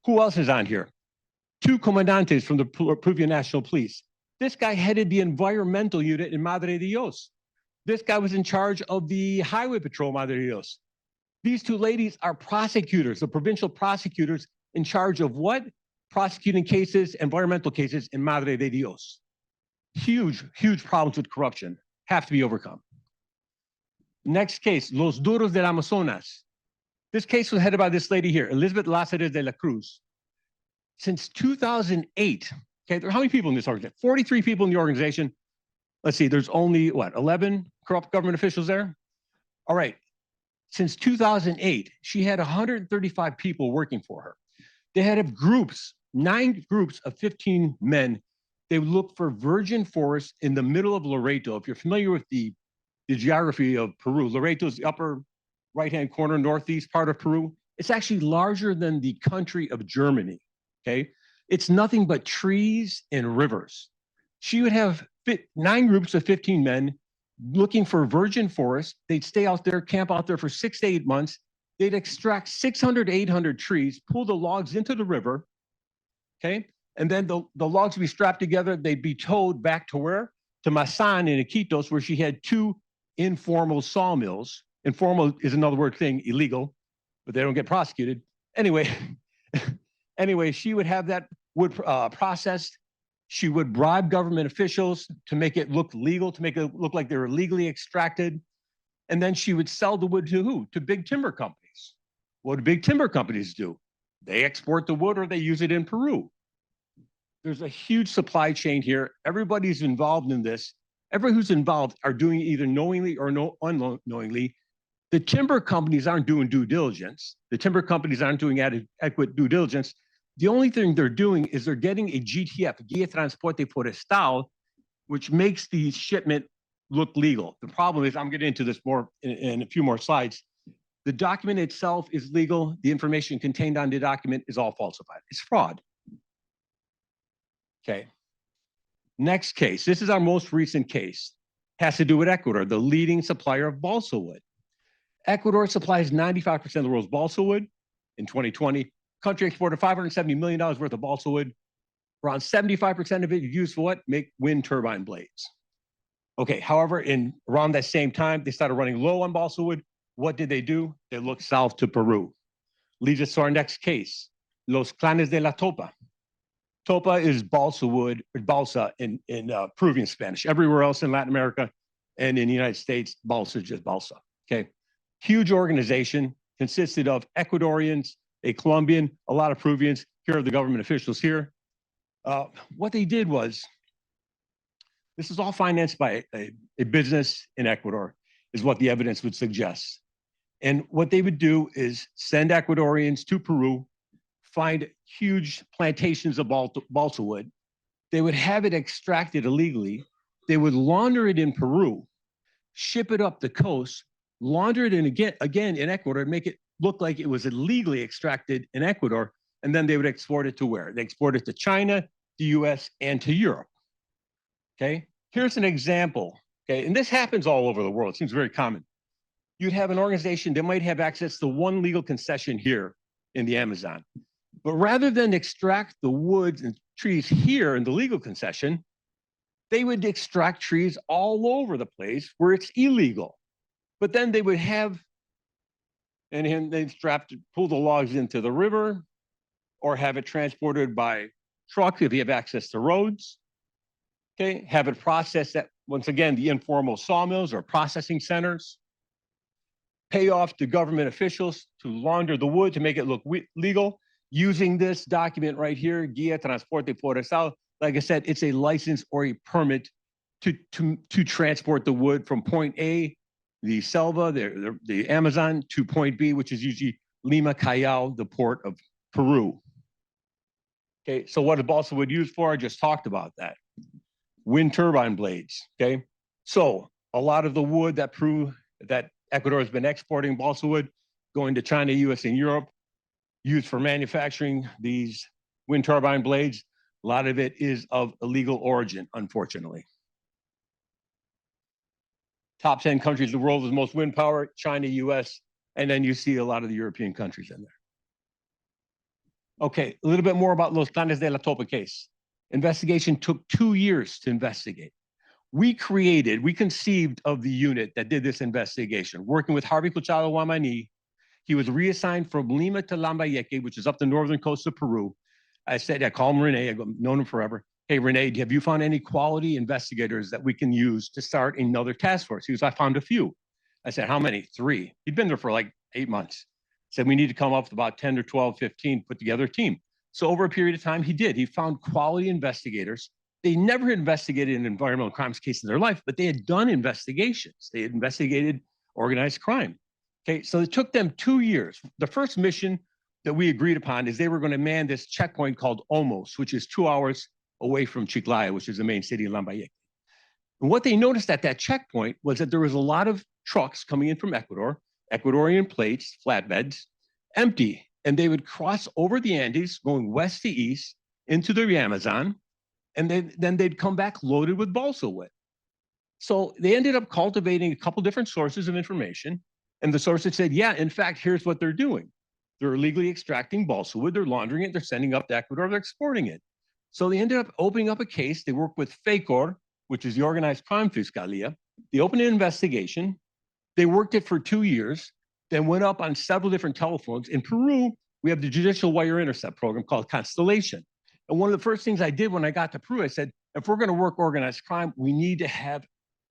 Who else is on here? 2 comandantes from the Peruvian National Police. This guy headed the environmental unit in Madre de Dios. This guy was in charge of the highway patrol, Madre de Dios. These 2 ladies are prosecutors, the provincial prosecutors in charge of what? Prosecuting cases, environmental cases in Madre de Dios. Huge, huge problems with corruption have to be overcome. Next case, Los Duros del Amazonas. This case was headed by this lady here, Elizabeth Lázares de la Cruz. Since 2008, okay, there are how many people in this organization? 43 people in the organization. Let's see, there's only, 11 corrupt government officials there? All right, since 2008, she had 135 people working for her. They had groups, 9 groups of 15 men. They would look for virgin forests in the middle of Loreto. If you're familiar with the geography of Peru, Loreto is the upper right-hand corner, northeast part of Peru. It's actually larger than the country of Germany, okay? It's nothing but trees and rivers. She would have 9 groups of 15 men looking for virgin forests. They'd stay out there, camp out there for 6 to 8 months. They'd extract 600 to 800 trees, pull the logs into the river, okay? And then the logs would be strapped together. They'd be towed back to where? To Masan in Iquitos, where she had 2 informal sawmills. Informal is another word thing, illegal, but they don't get prosecuted. Anyway, she would have that wood processed. She would bribe government officials to make it look legal, to make it look like they were legally extracted. And then she would sell the wood to who? To big timber companies. What do big timber companies do? They export the wood or they use it in Peru. There's a huge supply chain here. Everybody's involved in this. Everybody who's involved are doing it either knowingly or unknowingly. The timber companies aren't doing due diligence. The timber companies aren't doing adequate due diligence. The only thing they're doing is they're getting a GTF, Guía Transporte Forestal, which makes the shipment look legal. The problem is, I'm getting into this more in a few more slides. The document itself is legal. The information contained on the document is all falsified. It's fraud. Okay. Next case. This is our most recent case. Has to do with Ecuador, the leading supplier of balsa wood. Ecuador supplies 95% of the world's balsa wood. In 2020, country exported $570 million worth of balsa wood. Around 75% of it is used for what? Make wind turbine blades. Okay, however, around that same time, they started running low on balsa wood. What did they do? They looked south to Peru. Leads us to our next case, Los Clanes de la Topa. Topa is balsa wood, or balsa in Peruvian Spanish. Everywhere else in Latin America and in the United States, balsa is just balsa, okay? Huge organization, consisted of Ecuadorians, a Colombian, a lot of Peruvians. Here are the government officials here. What they did was, this is all financed by a business in Ecuador, is what the evidence would suggest. And what they would do is send Ecuadorians to Peru, find huge plantations of balsa wood. They would have it extracted illegally. They would launder it in Peru, ship it up the coast, launder it in again in Ecuador, make it look like it was illegally extracted in Ecuador, and then they would export it to where? They export it to China, the US, and to Europe. Okay, here's an example. Okay, and this happens all over the world. It seems very common. You'd have an organization that might have access to one legal concession here in the Amazon. But rather than extract the woods and trees here in the legal concession, they would extract trees all over the place where it's illegal. But then they would have, and they'd pull the logs into the river or have it transported by truck if you have access to roads. Okay, have it processed at, once again, the informal sawmills or processing centers. Pay off to government officials to launder the wood to make it look legal. Using this document right here, Guía Transporte Forestal, like I said, it's a license or a permit to transport the wood from point A, the selva, the Amazon, to point B, which is usually Lima, Callao, the port of Peru. Okay, so what is balsa wood used for? I just talked about that. Wind turbine blades, okay? So a lot of the wood that Ecuador has been exporting, balsa wood, going to China, US, and Europe, used for manufacturing these wind turbine blades. A lot of it is of illegal origin, unfortunately. Top 10 countries in the world with the most wind power, China, US, and then you see a lot of the European countries in there. Okay, a little bit more about Los Clanes de la Topa case. Investigation took 2 years to investigate. We conceived of the unit that did this investigation, working with Harvey Cuchado Guamani. He was reassigned from Lima to Lambayeque, which is up the northern coast of Peru. I call him Rene, I've known him forever. Hey, Rene, have you found any quality investigators that we can use to start another task force? He goes, I found a few. I said, how many? 3. He'd been there for like 8 months. Said, we need to come up with about 10 or 12, 15, put together a team. So over a period of time, he did. He found quality investigators. They never had investigated an environmental crimes case in their life, but they had done investigations. They had investigated organized crime. Okay, so it took them 2 years. The first mission that we agreed upon is they were going to man this checkpoint called Olmos, which is 2 hours away from Chiclayo, which is the main city of Lambayeque. And what they noticed at that checkpoint was that there was a lot of trucks coming in from Ecuador, Ecuadorian plates, flatbeds, empty. And they would cross over the Andes, going west to east into the Amazon, and then they'd come back loaded with balsa wood. So they ended up cultivating a couple different sources of information. And the sources said, yeah, in fact, here's what they're doing. They're illegally extracting balsa wood, they're laundering it, they're sending up to Ecuador, they're exporting it. So they ended up opening up a case. They worked with FECOR, which is the Organized Crime Fiscalia. They opened an investigation. They worked it for 2 years, then went up on several different telephones. In Peru, we have the Judicial Wire Intercept program called Constellation. And one of the first things I did when I got to Peru, I said, if we're going to work organized crime, we need to have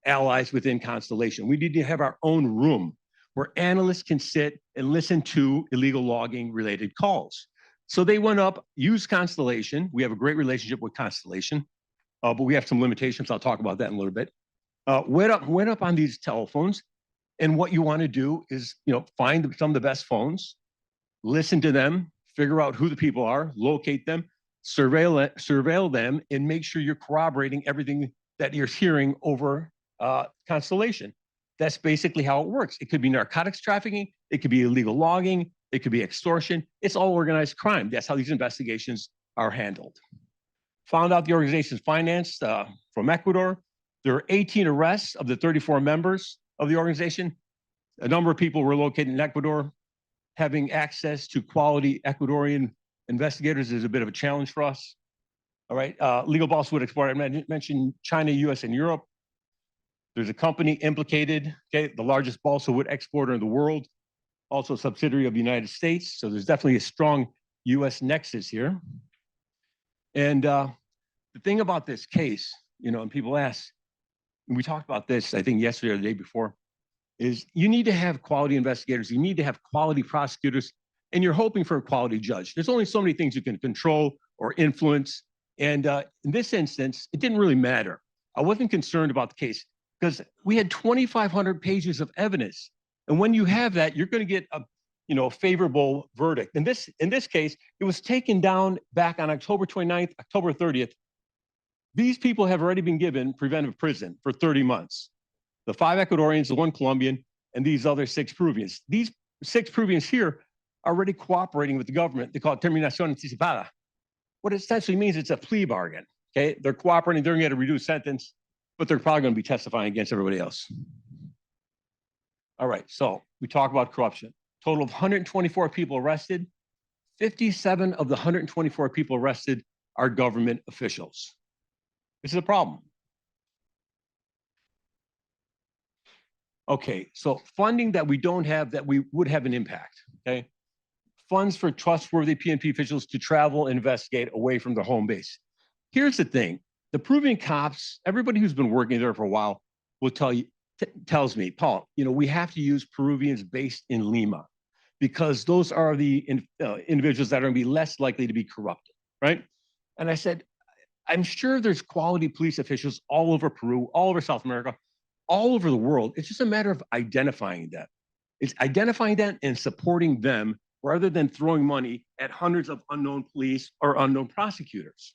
allies within Constellation. We need to have our own room where analysts can sit and listen to illegal logging related calls. So they went up, used Constellation. We have a great relationship with Constellation, but we have some limitations. I'll talk about that in a little bit. Went up on these telephones. And what you want to do is, find some of the best phones, listen to them, figure out who the people are, locate them, surveil them, and make sure you're corroborating everything that you're hearing over Constellation. That's basically how it works. It could be narcotics trafficking, it could be illegal logging, it could be extortion. It's all organized crime. That's how these investigations are handled. Found out the organization's financed from Ecuador. There are 18 arrests of the 34 members of the organization. A number of people were located in Ecuador. Having access to quality Ecuadorian investigators is a bit of a challenge for us. All right, legal balsa wood export. I mentioned China, US, and Europe. There's a company implicated, okay, the largest balsa wood exporter in the world, also a subsidiary of the United States. So there's definitely a strong US nexus here. And the thing about this case, and people ask, and we talked about this, I think yesterday or the day before, is you need to have quality investigators, you need to have quality prosecutors, and you're hoping for a quality judge. There's only so many things you can control or influence. And in this instance, it didn't really matter. I wasn't concerned about the case because we had 2,500 pages of evidence. And when you have that, you're going to get a favorable verdict. In this case, it was taken down back on October 29th, October 30th. These people have already been given preventive prison for 30 months. The 5 Ecuadorians, the 1 Colombian, and these other 6 Peruvians. These 6 Peruvians here are already cooperating with the government. They call it terminación anticipada. What it essentially means, it's a plea bargain. Okay, they're cooperating, they're going to get a reduced sentence, but they're probably going to be testifying against everybody else. All right, so we talk about corruption. Total of 124 people arrested. 57 of the 124 people arrested are government officials. This is a problem. Okay, so funding that we don't have that we would have an impact, okay? Funds for trustworthy PNP officials to travel and investigate away from their home base. Here's the thing, the Peruvian cops, everybody who's been working there for a while will tells me, Paul, we have to use Peruvians based in Lima because those are the individuals that are gonna be less likely to be corrupted, right? And I said, I'm sure there's quality police officials all over Peru, all over South America, all over the world. It's just a matter of identifying them. It's identifying them and supporting them rather than throwing money at hundreds of unknown police or unknown prosecutors.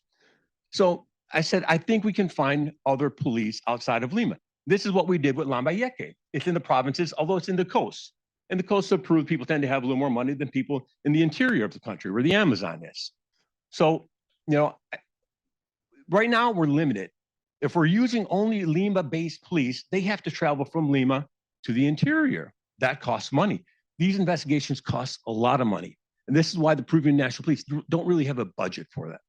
So I said, I think we can find other police outside of Lima. This is what we did with Lambayeque. It's in the provinces, although it's in the coast. In the coast of Peru, people tend to have a little more money than people in the interior of the country where the Amazon is. So, right now we're limited. If we're using only Lima-based police, they have to travel from Lima to the interior. That costs money. These investigations cost a lot of money. And this is why the Peruvian National Police don't really have a budget for that.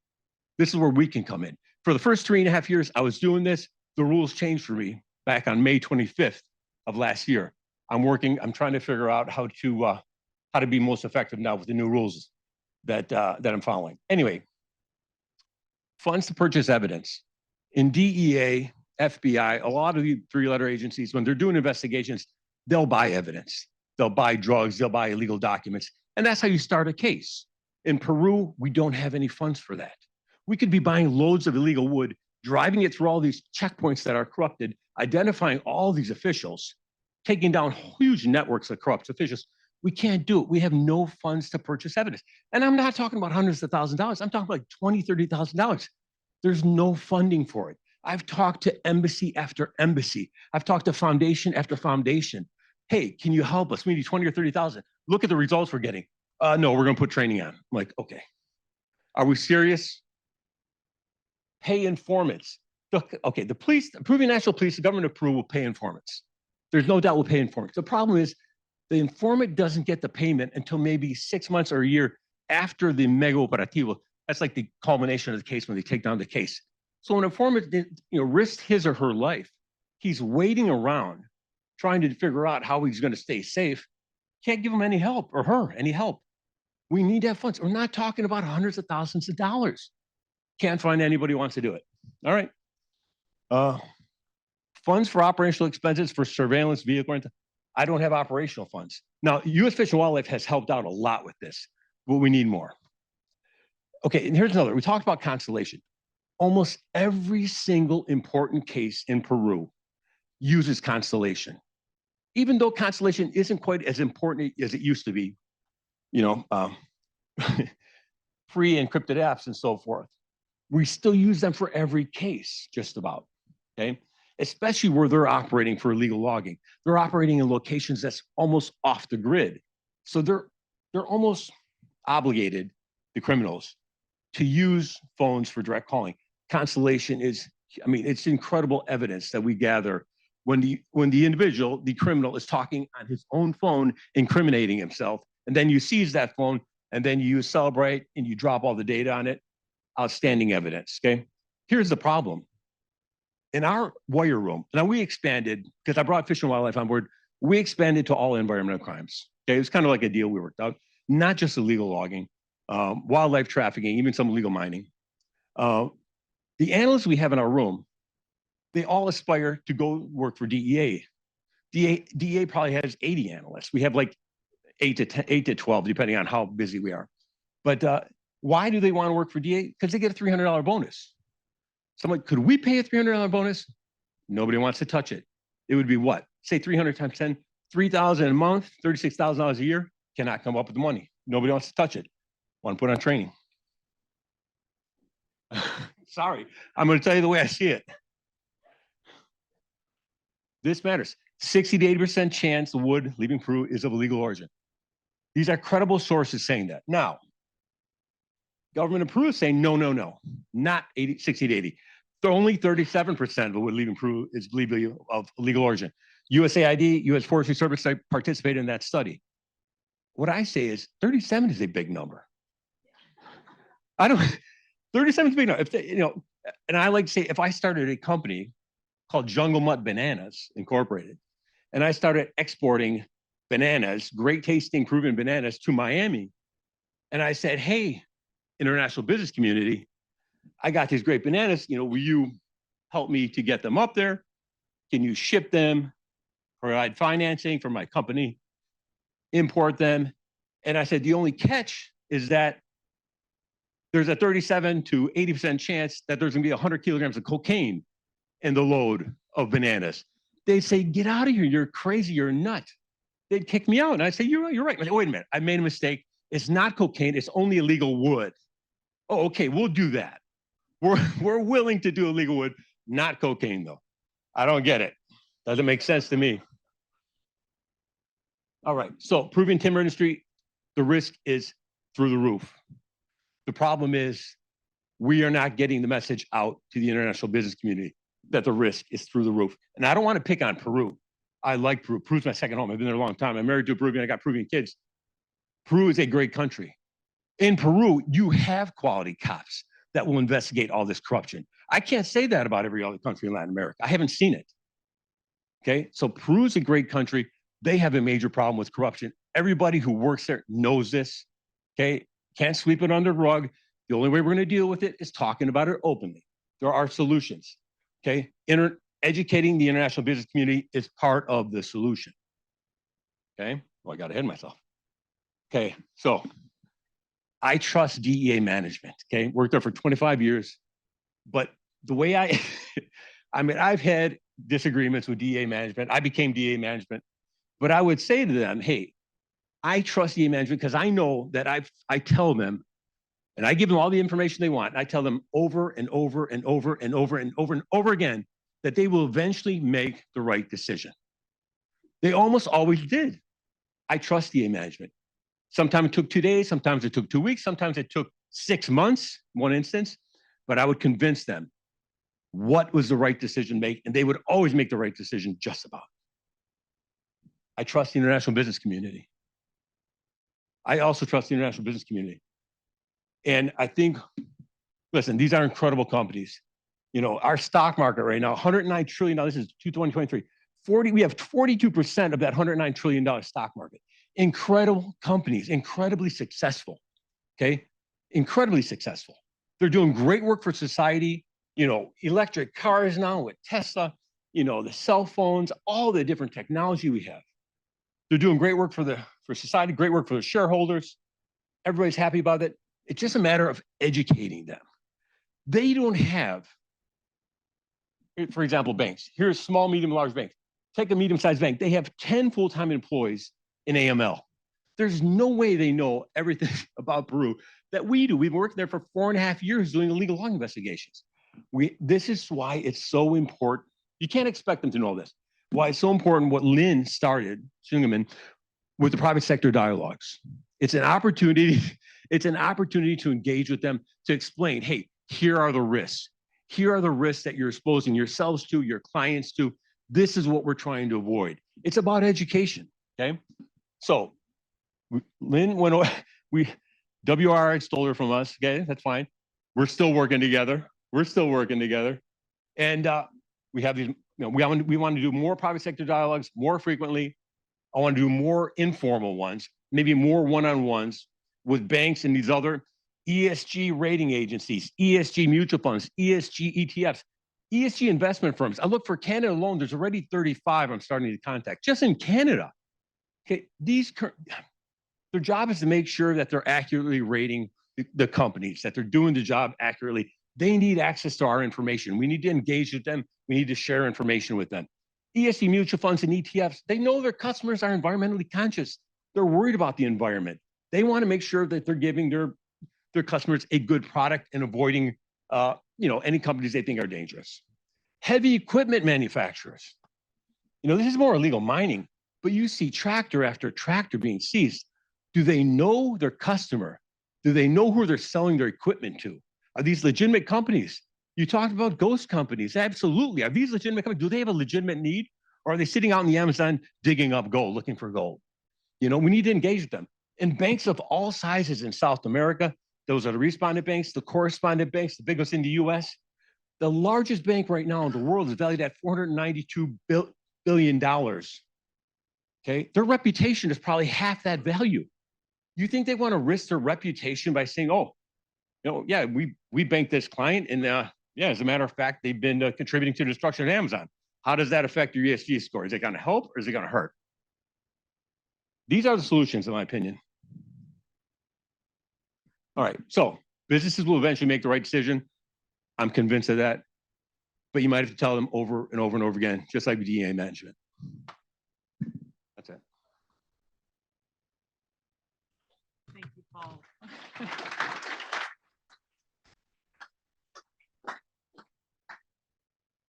This is where we can come in. For the first 3.5 years I was doing this, the rules changed for me back on May 25th of last year. I'm trying to figure out how to be most effective now with the new rules that I'm following. Anyway, funds to purchase evidence. In DEA, FBI, a lot of the 3-letter agencies, when they're doing investigations, they'll buy evidence. They'll buy drugs, they'll buy illegal documents. And that's how you start a case. In Peru, we don't have any funds for that. We could be buying loads of illegal wood, driving it through all these checkpoints that are corrupted, identifying all these officials, taking down huge networks of corrupt officials. We can't do it. We have no funds to purchase evidence. And I'm not talking about hundreds of thousands of dollars. I'm talking about like $20,000, $30,000. There's no funding for it. I've talked to embassy after embassy. I've talked to foundation after foundation. Hey, can you help us? We need 20 or 30,000. Look at the results we're getting. No, we're gonna put training on. I'm like, okay. Are we serious? Pay informants. Look, okay, the police, the Peruvian National Police, the government of Peru will pay informants. There's no doubt we'll pay informants. The problem is the informant doesn't get the payment until maybe 6 months or a year after the mega operativo. That's like the culmination of the case when they take down the case. So an informant, risked his or her life. He's waiting around trying to figure out how he's going to stay safe. Can't give him any help or her any help. We need to have funds. We're not talking about hundreds of thousands of dollars. Can't find anybody who wants to do it. All right. Funds for operational expenses for surveillance vehicle rental. I don't have operational funds. Now, U.S. Fish and Wildlife has helped out a lot with this, but we need more. Okay, and here's another. We talked about constellation. Almost every single important case in Peru uses constellation. Even though constellation isn't quite as important as it used to be, you know, pre-encrypted apps and so forth, we still use them for every case, just about, okay? Especially where they're operating for illegal logging. They're operating in locations that's almost off the grid. So they're almost obligated, the criminals, to use phones for direct calling. Constellation is, I mean, it's incredible evidence that we gather when the individual, the criminal, is talking on his own phone, incriminating himself, and then you seize that phone, and then you celebrate and you drop all the data on it. Outstanding evidence, okay? Here's the problem. In our wire room, now we expanded, because I brought Fish and Wildlife on board, we expanded to all environmental crimes, okay? It was kind of like a deal we worked out, not just illegal logging, wildlife trafficking, even some illegal mining. The analysts we have in our room, they all aspire to go work for DEA. DEA probably has 80 analysts. We have like 8 to 12, depending on how busy we are. But why do they want to work for DEA? Because they get a $300 bonus. Someone, could we pay a $300 bonus? Nobody wants to touch it. It would be what? Say 300 times 10, $3,000 a month, $36,000 a year. Cannot come up with the money. Nobody wants to touch it. Want to put on training. Sorry, I'm going to tell you the way I see it. This matters. 60 to 80% chance the wood leaving Peru is of illegal origin. These are credible sources saying that. Now, government of Peru is saying no, no, no, not 60 to 80. Only 37% of the wood leaving Peru is believed of illegal origin. USAID, U.S. Forestry Service participated in that study. What I say is 37 is a big number. 37 is a big number. If they, you know, and I like to say, if I started a company called Jungle Mutt Bananas Incorporated, and I started exporting bananas, great tasting Peruvian bananas, to Miami, and I said, hey, international business community, I got these great bananas, you know, will you help me to get them up there? Can you ship them, provide financing for my company, import them? And I said, the only catch is that there's a 37 to 80% chance that there's gonna be 100 kilograms of cocaine in the load of bananas. They'd say, get out of here, you're crazy, you're a nut. They'd kick me out, and I'd say, you're right. I say, wait a minute, I made a mistake. It's not cocaine, it's only illegal wood. Oh, okay, we'll do that. We're willing to do illegal wood, not cocaine though. I don't get it. Doesn't make sense to me. All right, so Peruvian timber industry, the risk is through the roof. The problem is we are not getting the message out to the international business community that the risk is through the roof. And I don't want to pick on Peru. I like Peru. Peru's my second home. I've been there a long time. I'm married to a Peruvian. I got Peruvian kids. Peru is a great country. In Peru, you have quality cops that will investigate all this corruption. I can't say that about every other country in Latin America. I haven't seen it. Okay, so Peru's a great country. They have a major problem with corruption. Everybody who works there knows this. Okay, can't sweep it under the rug. The only way we're going to deal with it is talking about it openly. There are solutions. Okay, educating the international business community is part of the solution. Okay, well, I got ahead of myself. Okay, so I trust DEA management. Okay, worked there for 25 years, but the way I mean, I've had disagreements with DEA management. I became DEA management, but I would say to them, hey, I trust DEA management because I know that I tell them, and I give them all the information they want. And I tell them over and over and over and over and over and over again that they will eventually make the right decision. They almost always did. I trust DEA management. Sometimes it took 2 days, sometimes it took 2 weeks, sometimes it took 6 months, one instance, but I would convince them what was the right decision to make, and they would always make the right decision just about. I trust the international business community. I also trust the international business community. And I think, listen, these are incredible companies. You know, our stock market right now, $109 trillion, this is 2023, we have 42% of that $109 trillion stock market. Incredible companies, incredibly successful, okay? Incredibly successful. They're doing great work for society. You know, electric cars now with Tesla, you know, the cell phones, all the different technology we have. They're doing great work for society, great work for the shareholders. Everybody's happy about it. It's just a matter of educating them. They don't have, for example, banks. Here's small, medium, large banks. Take a medium-sized bank. They have 10 full-time employees in AML. There's no way they know everything about Peru that we do. We've been working there for 4.5 years doing illegal log investigations. This is why it's so important. You can't expect them to know this. Why it's so important what Lynn started, Sungaman, with the private sector dialogues. It's an opportunity to engage with them, to explain, hey, here are the risks. Here are the risks that you're exposing yourselves to, your clients to. This is what we're trying to avoid. It's about education, okay? So Lynn went away, WRI stole her from us, okay, that's fine. We're still working together. And we have these, you know, we want to do more private sector dialogues more frequently. I want to do more informal ones, maybe more one-on-ones with banks and these other ESG rating agencies, ESG mutual funds, ESG ETFs, ESG investment firms. I look for Canada alone, there's already 35 I'm starting to contact, just in Canada. Okay, their job is to make sure that they're accurately rating the companies, that they're doing the job accurately. They need access to our information. We need to engage with them. We need to share information with them. ESG mutual funds and ETFs, they know their customers are environmentally conscious. They're worried about the environment. They want to make sure that they're giving their customers a good product and avoiding you know, any companies they think are dangerous. Heavy equipment manufacturers. You know, this is more illegal mining, but you see tractor after tractor being seized. Do they know their customer? Do they know who they're selling their equipment to? Are these legitimate companies? You talked about ghost companies. Absolutely. Are these legitimate companies? Do they have a legitimate need? Or are they sitting out in the Amazon digging up gold, looking for gold? You know, we need to engage with them. And banks of all sizes in South America, those are the respondent banks, the correspondent banks, the big ones in the US. The largest bank right now in the world is valued at $492 billion. Okay, their reputation is probably half that value. You think they want to risk their reputation by saying, oh, you know, yeah, we banked this client, and yeah, as a matter of fact, they've been contributing to the destruction of Amazon. How does that affect your ESG score? Is it going to help or is it going to hurt? These are the solutions, in my opinion. All right, so businesses will eventually make the right decision. I'm convinced of that. But you might have to tell them over and over and over again, just like DEA management. That's it. Thank you, Paul.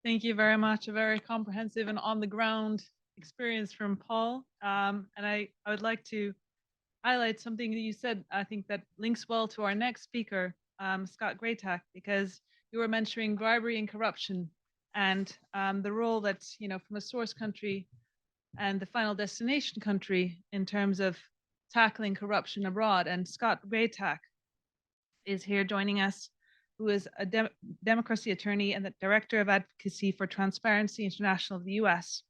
Thank you very much. A very comprehensive and on-the-ground experience from Paul. And I would like to highlight something that you said, I think that links well to our next speaker, Scott Graytack, because you were mentioning bribery and corruption and the role that, you know, from a source country and the final destination country in terms of tackling corruption abroad. And Scott Graytack is here joining us, who is a democracy attorney and the Director of Advocacy for Transparency International of the US.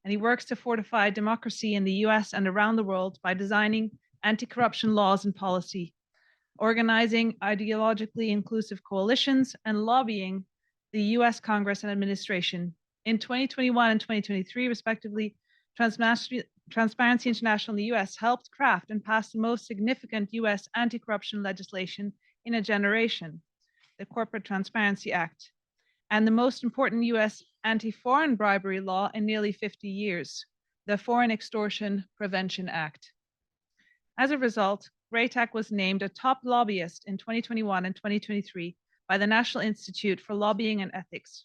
And he works to fortify democracy in the US and around the world by designing anti-corruption laws and policy, organizing ideologically inclusive coalitions, and lobbying the US Congress and administration. In 2021 and 2023, respectively, Transparency International in the US helped craft and pass the most significant US anti-corruption legislation in a generation, the Corporate Transparency Act, and the most important US anti-foreign bribery law in nearly 50 years, the Foreign Extortion Prevention Act. As a result, Graytack was named a top lobbyist in 2021 and 2023 by the National Institute for Lobbying and Ethics.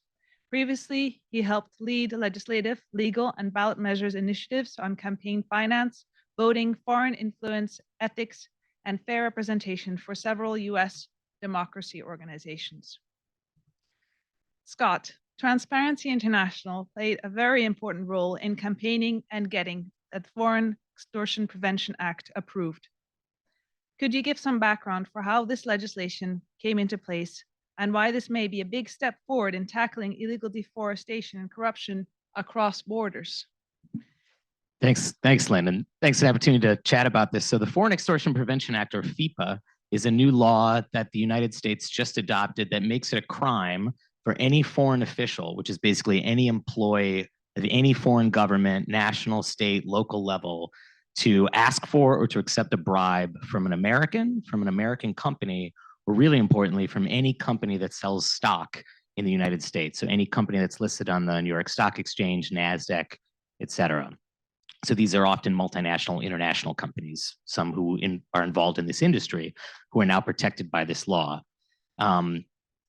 Previously, he helped lead legislative, legal, and ballot measures initiatives on campaign finance, voting, foreign influence, ethics, and fair representation for several US democracy organizations. Scott, Transparency International played a very important role in campaigning and getting the Foreign Extortion Prevention Act approved. Could you give some background for how this legislation came into place and why this may be a big step forward in tackling illegal deforestation and corruption across borders? Thanks, Lynn, and thanks for the opportunity to chat about this. So the Foreign Extortion Prevention Act, or FEPA, is a new law that the United States just adopted that makes it a crime for any foreign official, which is basically any employee of any foreign government, national, state, local level, to ask for or to accept a bribe from an American company, or really importantly, from any company that sells stock in the United States. So any company that's listed on the New York Stock Exchange, NASDAQ, et cetera. So these are often multinational, international companies, some who are involved in this industry, who are now protected by this law.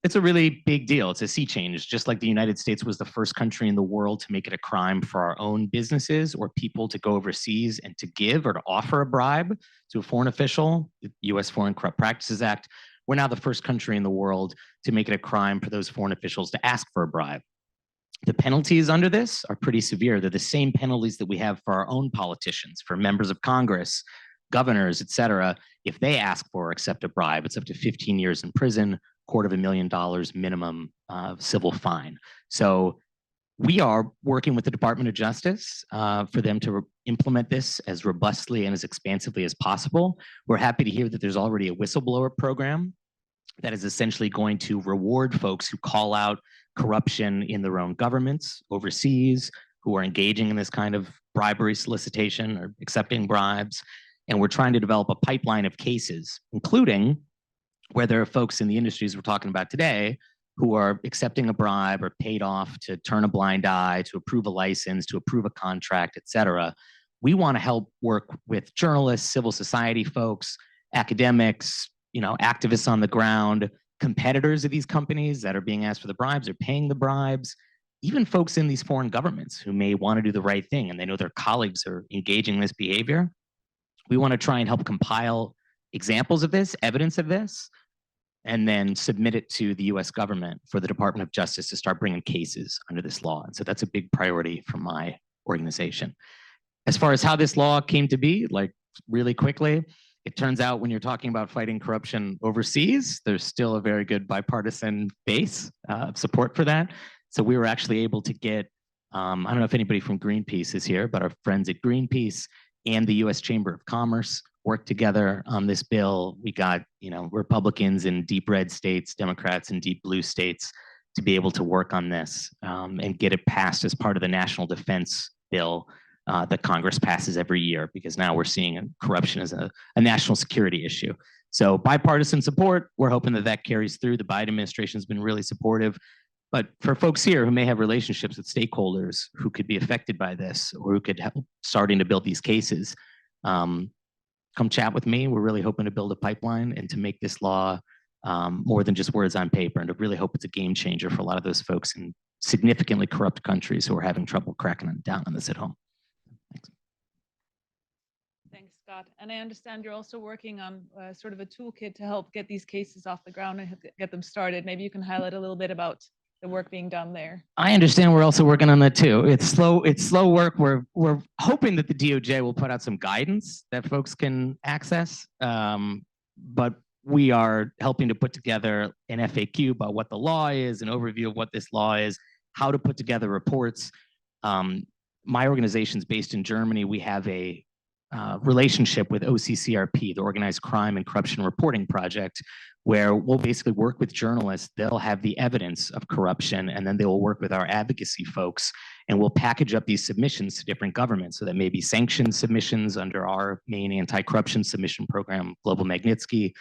It's a really big deal. It's a sea change, just like the United States was the first country in the world to make it a crime for our own businesses or people to go overseas and to give or to offer a bribe to a foreign official, the U.S. Foreign Corrupt Practices Act. We're now the first country in the world to make it a crime for those foreign officials to ask for a bribe. The penalties under this are pretty severe. They're the same penalties that we have for our own politicians, for members of Congress, governors, et cetera. If they ask for or accept a bribe, it's up to 15 years in prison, $250,000 minimum civil fine. So we are working with the Department of Justice for them to implement this as robustly and as expansively as possible. We're happy to hear that there's already a whistleblower program that is essentially going to reward folks who call out corruption in their own governments overseas, who are engaging in this kind of bribery solicitation or accepting bribes. And we're trying to develop a pipeline of cases, including where there are folks in the industries we're talking about today who are accepting a bribe or paid off to turn a blind eye, to approve a license, to approve a contract, et cetera. We want to help work with journalists, civil society folks, academics, activists on the ground, competitors of these companies that are being asked for the bribes or paying the bribes, even folks in these foreign governments who may want to do the right thing and they know their colleagues are engaging in this behavior. We want to try and help compile examples of this, evidence of this, and then submit it to the US government for the Department of Justice to start bringing cases under this law. And so that's a big priority for my organization. As far as how this law came to be, like really quickly, it turns out when you're talking about fighting corruption overseas, there's still a very good bipartisan base of support for that. So we were actually able to get, I don't know if anybody from Greenpeace is here, but our friends at Greenpeace and the US Chamber of Commerce worked together on this bill. We got, Republicans in deep red states, Democrats in deep blue states to be able to work on this and get it passed as part of the national defense bill that Congress passes every year, because now we're seeing corruption as a national security issue. So bipartisan support, we're hoping that that carries through. The Biden administration has been really supportive. But for folks here who may have relationships with stakeholders who could be affected by this or who could help starting to build these cases, come chat with me. We're really hoping to build a pipeline and to make this law more than just words on paper, and to really hope it's a game changer for a lot of those folks in significantly corrupt countries who are having trouble cracking down on this at home. Thanks. Thanks, Scott. And I understand you're also working on sort of a toolkit to help get these cases off the ground and get them started. Maybe you can highlight a little bit about the work being done there. I understand we're also working on that too. It's slow work. We're hoping that the DOJ will put out some guidance that folks can access. But we are helping to put together an FAQ about what the law is, an overview of what this law is, how to put together reports. My organization's based in Germany. We have a relationship with OCCRP, the Organized Crime and Corruption Reporting Project, where we'll basically work with journalists. They'll have the evidence of corruption, and then they will work with our advocacy folks, and we'll package up these submissions to different governments. So that may be sanctioned submissions under our main anti-corruption submission program, Global Magnitsky.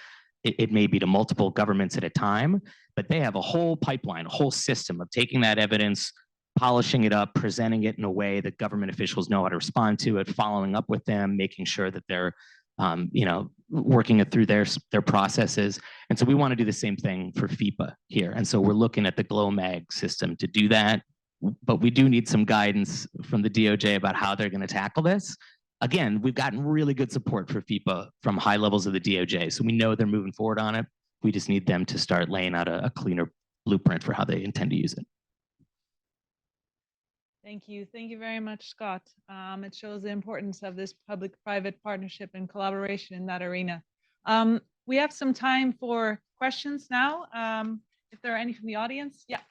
It may be to multiple governments at a time, but they have a whole pipeline, a whole system of taking that evidence, polishing it up, presenting it in a way that government officials know how to respond to it, following up with them, making sure that they're working it through their processes. And so we want to do the same thing for FIPA here. And so we're looking at the GLOMAG system to do that. But we do need some guidance from the DOJ about how they're going to tackle this. Again, we've gotten really good support for FIPA from high levels of the DOJ. So we know they're moving forward on it. We just need them to start laying out a cleaner blueprint for how they intend to use it. Thank you. Thank you very much, Scott. It shows the importance of this public-private partnership and collaboration in that arena. We have some time for questions now. If there are any from the audience, yeah.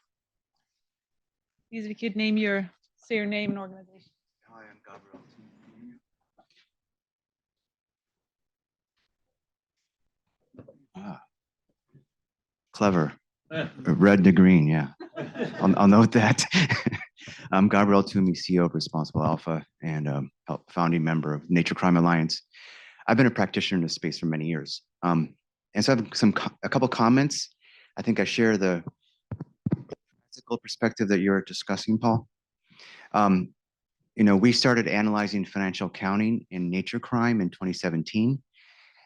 Please, if you could say your name and organization. Hi, I'm Gabriel. clever. Red to green, yeah. I'll note that. I'm Gabriel Toomey, CEO of Responsible Alpha and founding member of Nature Crime Alliance. I've been a practitioner in this space for many years. And so I have a couple comments. I think I share the ethical perspective that you're discussing, Paul. We started analyzing financial accounting in nature crime in 2017.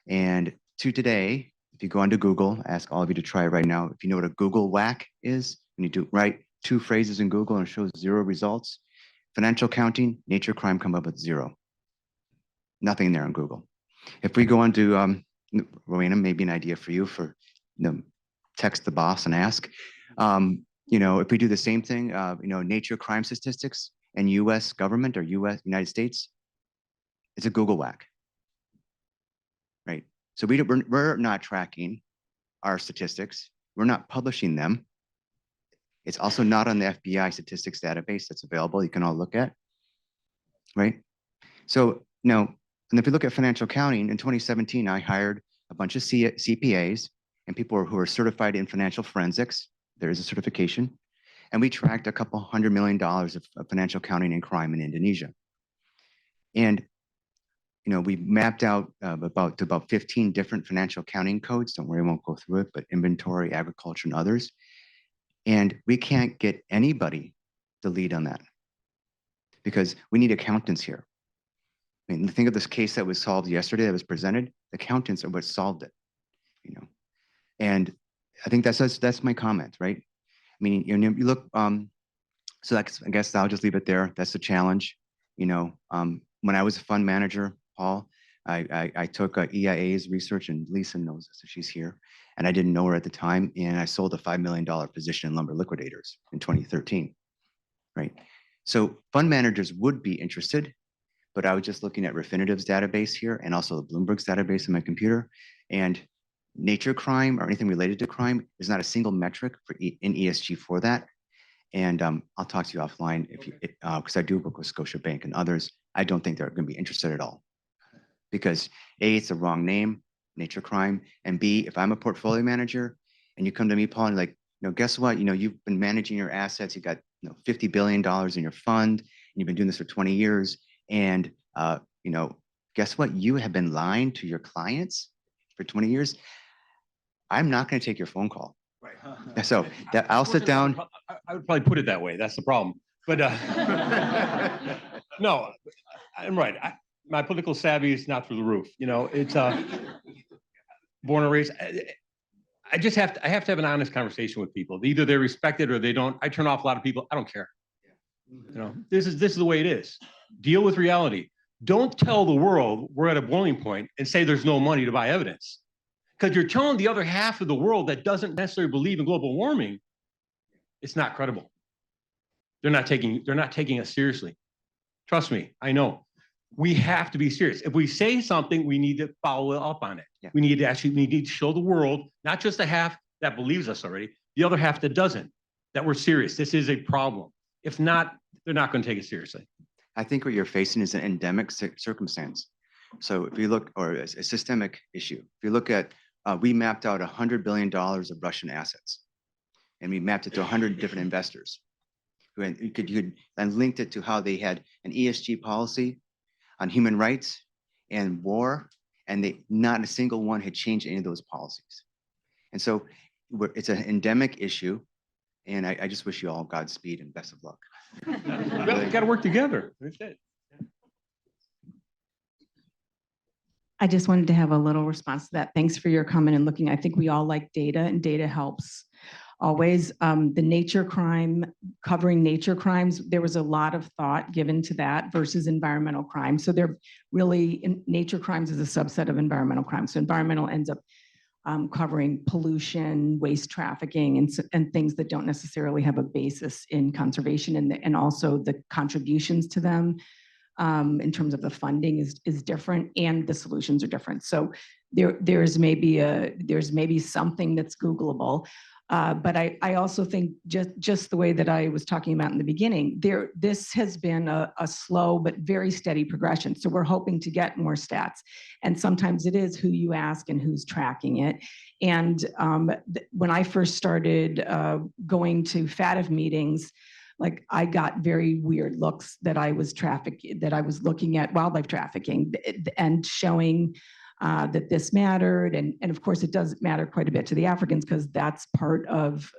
And to today, if you go onto Google, I ask all of you to try it right now. If you know what a Google whack is, when you do write 2 phrases in Google and it shows 0 results, financial accounting, nature crime come up with 0. Nothing there on Google. If we go on to, Rowena, maybe an idea for you for text the boss and ask. If we do the same thing, nature crime statistics and US government or United States, it's a Google whack, right? So we're not tracking our statistics. We're not publishing them. It's also not on the FBI statistics database that's available. You can all look at, right? So now, and if you look at financial accounting, in 2017, I hired a bunch of CPAs and people who are certified in financial forensics. There is a certification. And we tracked a couple $100 million of financial accounting and crime in Indonesia. And we mapped out about 15 different financial accounting codes. Don't worry, I won't go through it, but inventory, agriculture, and others. And we can't get anybody to lead on that because we need accountants here. I mean, think of this case that was solved yesterday that was presented. The accountants are what solved it, And I think that's my comment, right? I mean, you look. So I guess I'll just leave it there. That's the challenge. When I was a fund manager, Paul, I took EIA's research, and Lisa knows this, so she's here, and I didn't know her at the time, and I sold a $5 million position in Lumber Liquidators in 2013, right? So fund managers would be interested, but I was just looking at Refinitive's database here and also the Bloomberg's database in my computer, and nature crime or anything related to crime is not a single metric in ESG for that. And I'll talk to you offline because I do work with Scotiabank and others. I don't think they're going to be interested at all because A, it's the wrong name, nature crime, and B, if I'm a portfolio manager and you come to me, Paul, and like, guess what? You've been managing your assets. You got $50 billion in your fund, and you've been doing this for 20 years. And guess what? You have been lying to your clients for 20 years. I'm not going to take your phone call. Right. So I'll sit down. I would probably put it that way. That's the problem. But no, I'm right. My political savvy is not through the roof. It's born and raised. I have to have an honest conversation with people. Either they respect it or they don't. I turn off a lot of people. I don't care. This is the way it is. Deal with reality. Don't tell the world we're at a boiling point and say there's no money to buy evidence. Because you're telling the other half of the world that doesn't necessarily believe in global warming, it's not credible. They're not taking us seriously. Trust me, I know. We have to be serious. If we say something, we need to follow up on it. Yeah. We need to show the world, not just the half that believes us already, the other half that doesn't, that we're serious. This is a problem. If not, they're not going to take it seriously. I think what you're facing is an endemic circumstance. So if you look, or a systemic issue, if you look at, we mapped out $100 billion of Russian assets, and we mapped it to 100 different investors. You could then linked it to how they had an ESG policy on human rights and war, and not a single one had changed any of those policies. And so it's an endemic issue, and I just wish you all Godspeed and best of luck. Well, we got to work together. That's it. I just wanted to have a little response to that. Thanks for your comment and looking. I think we all like data, and data helps always. The nature crime, covering nature crimes, there was a lot of thought given to that versus environmental crime. So they're really, nature crimes is a subset of environmental crime. So environmental ends up covering pollution, waste trafficking, and things that don't necessarily have a basis in conservation, and also the contributions to them. in terms of the funding is different and the solutions are different. So there's maybe something that's Googleable. But I also think just the way that I was talking about in the beginning, this has been a slow but very steady progression. So we're hoping to get more stats. And sometimes it is who you ask and who's tracking it. And when I first started going to FATF meetings, like I got very weird looks that I was looking at wildlife trafficking and showing that this mattered. And of course, it does matter quite a bit to the Africans because that's part of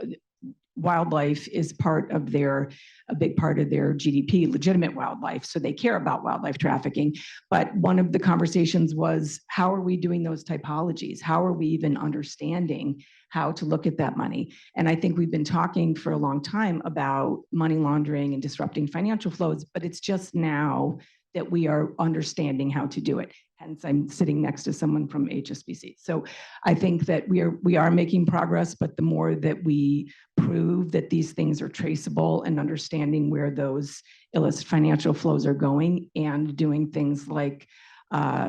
wildlife is a big part of their GDP, legitimate wildlife. So they care about wildlife trafficking. But one of the conversations was, how are we doing those typologies? How are we even understanding how to look at that money? And I think we've been talking for a long time about money laundering and disrupting financial flows, but it's just now that we are understanding how to do it. Hence, I'm sitting next to someone from HSBC. So I think that we are making progress, but the more that we prove that these things are traceable and understanding where those illicit financial flows are going and doing things like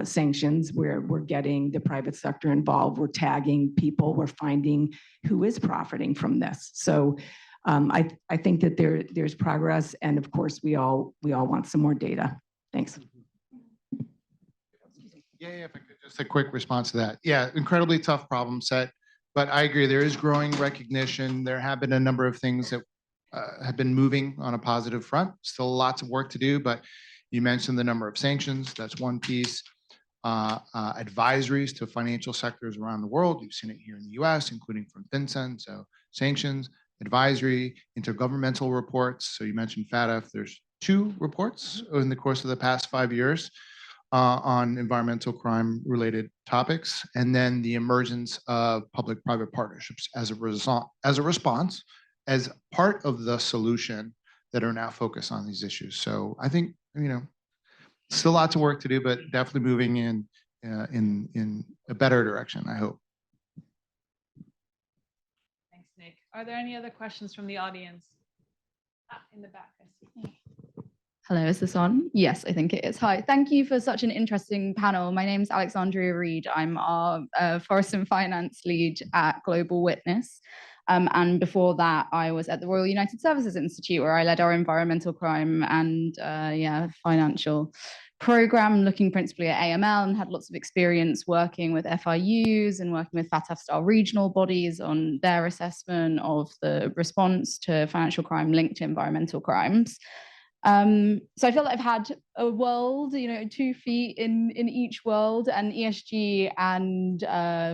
sanctions, where we're getting the private sector involved, we're tagging people, we're finding who is profiting from this. So I think that there's progress, and of course, we all want some more data. Thanks. Yeah, if I could, just a quick response to that. Yeah, incredibly tough problem set, but I agree, there is growing recognition. There have been a number of things that have been moving on a positive front. Still lots of work to do, but you mentioned the number of sanctions. That's one piece. Advisories to financial sectors around the world. You've seen it here in the US, including from FinCEN. So sanctions, advisory, intergovernmental reports. So you mentioned FATF. There's 2 reports in the course of the past 5 years on environmental crime related topics, and then the emergence of public-private partnerships as a response, as part of the solution that are now focused on these issues. So I think, still lots of work to do, but definitely moving in a better direction, I hope. Thanks, Nick. Are there any other questions from the audience? In the back, I see. Hello, is this on? Yes, I think it is. Hi, thank you for such an interesting panel. My name is Alexandria Reed. I'm our Forest and Finance lead at Global Witness. And before that, I was at the Royal United Services Institute, where I led our environmental crime and financial program, looking principally at AML, and had lots of experience working with FIUs and working with FATF-style regional bodies on their assessment of the response to financial crime linked to environmental crimes. So I feel like I've had a world, 2 feet in each world, and ESG and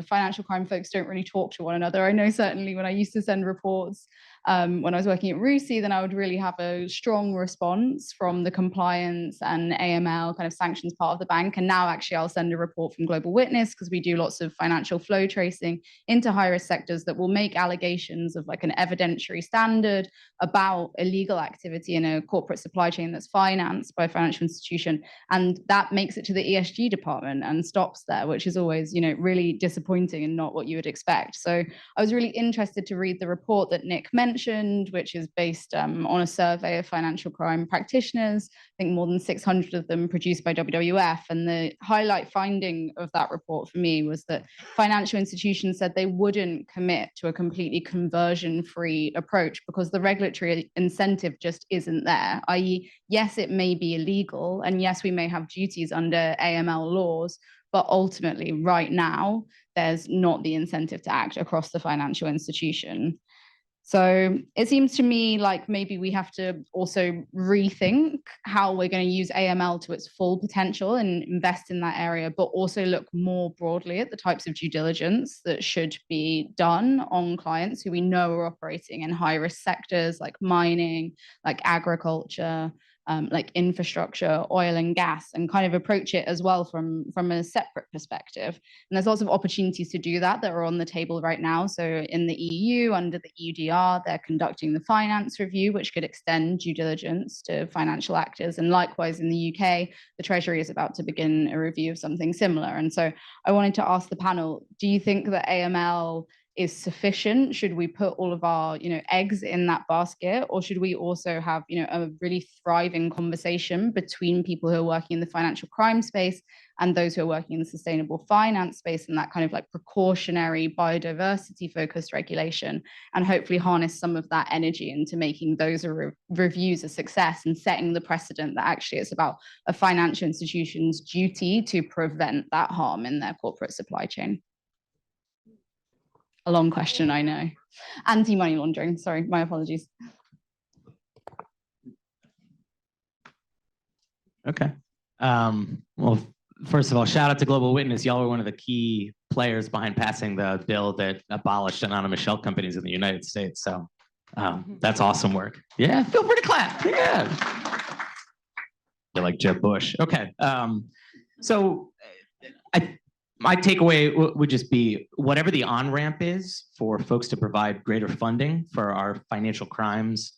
financial crime folks don't really talk to one another. I know certainly when I used to send reports when I was working at RUSI, then I would really have a strong response from the compliance and AML kind of sanctions part of the bank. And now actually I'll send a report from Global Witness, because we do lots of financial flow tracing into high-risk sectors that will make allegations of like an evidentiary standard about illegal activity in a corporate supply chain that's financed by a financial institution. And that makes it to the ESG department and stops there, which is always, really disappointing and not what you would expect. So I was really interested to read the report that Nick mentioned, which is based on a survey of financial crime practitioners, I think more than 600 of them produced by WWF. And the highlight finding of that report for me was that financial institutions said they wouldn't commit to a completely conversion-free approach because the regulatory incentive just isn't there, i.e., yes, it may be illegal, and yes, we may have duties under AML laws, but ultimately right now, there's not the incentive to act across the financial institution. So it seems to me like maybe we have to also rethink how we're going to use AML to its full potential and invest in that area, but also look more broadly at the types of due diligence that should be done on clients who we know are operating in high-risk sectors like mining, like agriculture, like infrastructure, oil and gas, and kind of approach it as well from a separate perspective. And there's lots of opportunities to do that are on the table right now. So in the EU, under the EUDR, they're conducting the finance review, which could extend due diligence to financial actors. And likewise, in the UK, the Treasury is about to begin a review of something similar. And so I wanted to ask the panel, do you think that AML is sufficient? Should we put all of our, eggs in that basket, or should we also have, a really thriving conversation between people who are working in the financial crime space and those who are working in the sustainable finance space, and that kind of like precautionary biodiversity focused regulation, and hopefully harness some of that energy into making those reviews a success and setting the precedent that actually it's about a financial institution's duty to prevent that harm in their corporate supply chain. A long question, I know. Anti-money laundering, sorry, my apologies. Okay. Well, first of all, shout out to Global Witness. Y'all were one of the key players behind passing the bill that abolished anonymous shell companies in the United States. So that's awesome work. Yeah, feel free to clap. Yeah. You're like Jeb Bush. Okay. My takeaway would just be whatever the on-ramp is for folks to provide greater funding for our financial crimes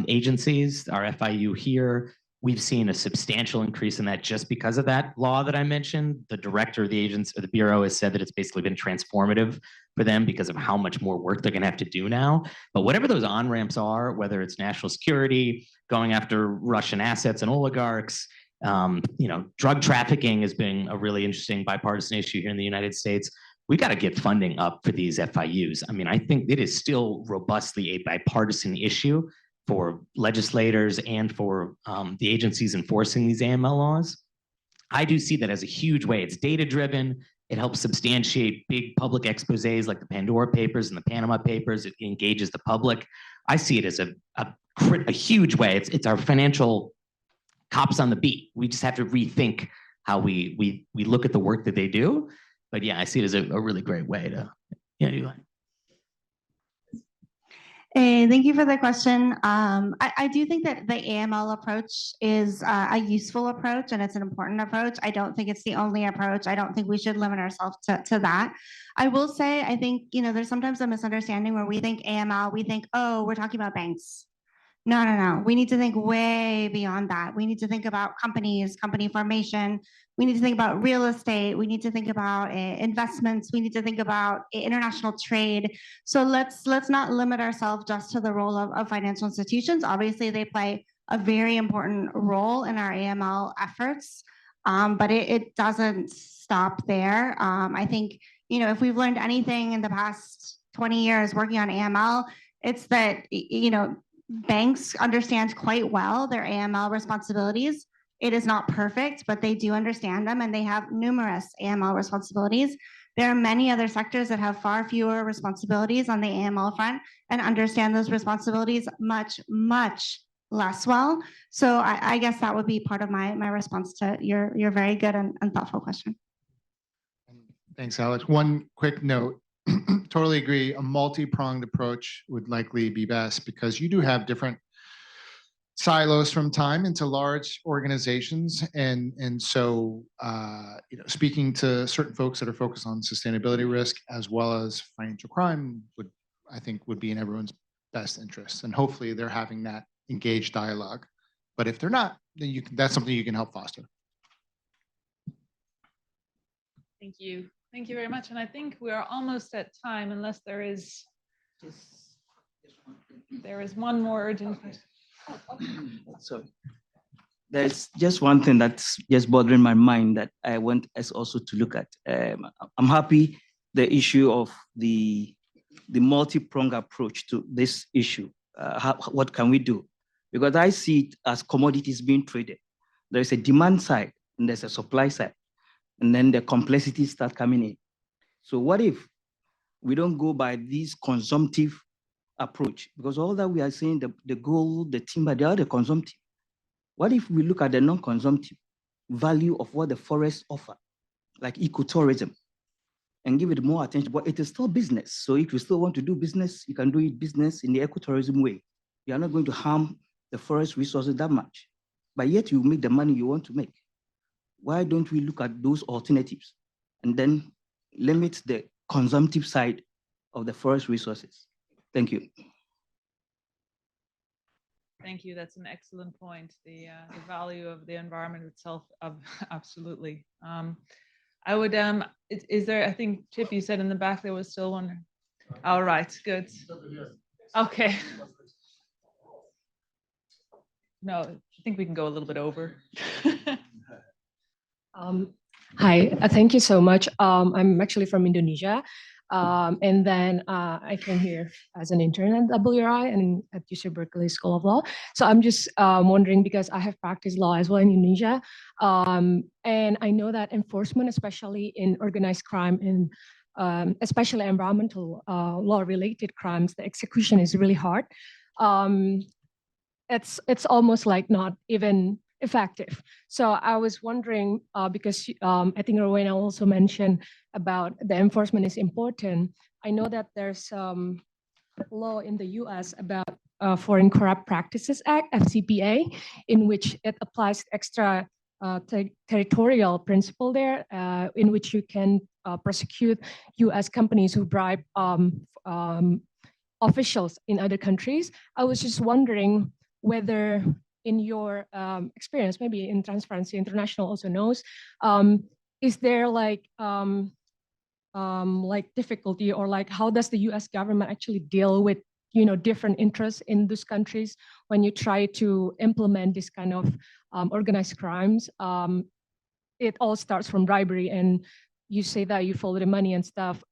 agencies, our FIU here. We've seen a substantial increase in that just because of that law that I mentioned. The director of the agency or the bureau has said that it's basically been transformative for them because of how much more work they're going to have to do now. But whatever those on-ramps are, whether it's national security, going after Russian assets and oligarchs, drug trafficking has been a really interesting bipartisan issue here in the United States. We got to get funding up for these FIUs. I mean, I think it is still robustly a bipartisan issue for legislators and for the agencies enforcing these AML laws. I do see that as a huge way. It's data-driven. It helps substantiate big public exposés like the Pandora Papers and the Panama Papers. It engages the public. I see it as a huge way. It's our financial cops on the beat. We just have to rethink how we look at the work that they do. But yeah, I see it as a really great way to do that. Thank you for the question. I do think that the AML approach is a useful approach and it's an important approach. I don't think it's the only approach. I don't think we should limit ourselves to that. I will say, I think, there's sometimes a misunderstanding where we think AML, we think, oh, we're talking about banks. No. We need to think way beyond that. We need to think about companies, company formation. We need to think about real estate. We need to think about investments. We need to think about international trade. So let's not limit ourselves just to the role of financial institutions. Obviously, they play a very important role in our AML efforts, but it doesn't stop there. I think, if we've learned anything in the past 20 years working on AML, it's that, banks understand quite well their AML responsibilities. It is not perfect, but they do understand them and they have numerous AML responsibilities. There are many other sectors that have far fewer responsibilities on the AML front and understand those responsibilities much, much less well. So I guess that would be part of my response to your very good and thoughtful question. Thanks, Alex. One quick note. Totally agree. A multi-pronged approach would likely be best because you do have different silos from time into large organizations. And so, speaking to certain folks that are focused on sustainability risk as well as financial crime I think would be in everyone's best interest. And hopefully they're having that engaged dialogue. But if they're not, then that's something you can help foster. Thank you. Thank you very much. And I think we are almost at time, unless there is one more urgent question. So there's just one thing that's just bothering my mind that I want us also to look at. I'm happy the issue of the multi-pronged approach to this issue. What can we do? Because I see it as commodities being traded. There's a demand side and there's a supply side. And then the complexities start coming in. So what if we don't go by this consumptive approach? Because all that we are saying, the gold, the timber, they are the consumptive. What if we look at the non-consumptive value of what the forests offer, like ecotourism, and give it more attention? But it is still business. So if you still want to do business, you can do it business in the ecotourism way. You are not going to harm the forest resources that much, but yet you make the money you want to make. Why don't we look at those alternatives and then limit the consumptive side of the forest resources? Thank you. Thank you. That's an excellent point. The value of the environment itself, absolutely. I would, is there, I think, Chip, you said in the back there was still one. All right, good. Okay. No, I think we can go a little bit over. Hi, thank you so much. I'm actually from Indonesia. And then I came here as an intern at WRI and at UC Berkeley School of Law. So I'm just wondering, because I have practiced law as well in Indonesia. And I know that enforcement, especially in organized crime and especially environmental law related crimes, the execution is really hard. It's almost like not even effective. So I was wondering, because I think Rowena also mentioned about the enforcement is important. I know that there's law in the US about Foreign Corrupt Practices Act, FCPA, in which it applies extra territorial principle there, in which you can prosecute US companies who bribe officials in other countries. I was just wondering whether in your experience, maybe in Transparency International also knows, is there like difficulty, or like how does the US government actually deal with different interests in those countries when you try to implement this kind of organized crimes? It all starts from bribery, and you say that you follow the money and stuff.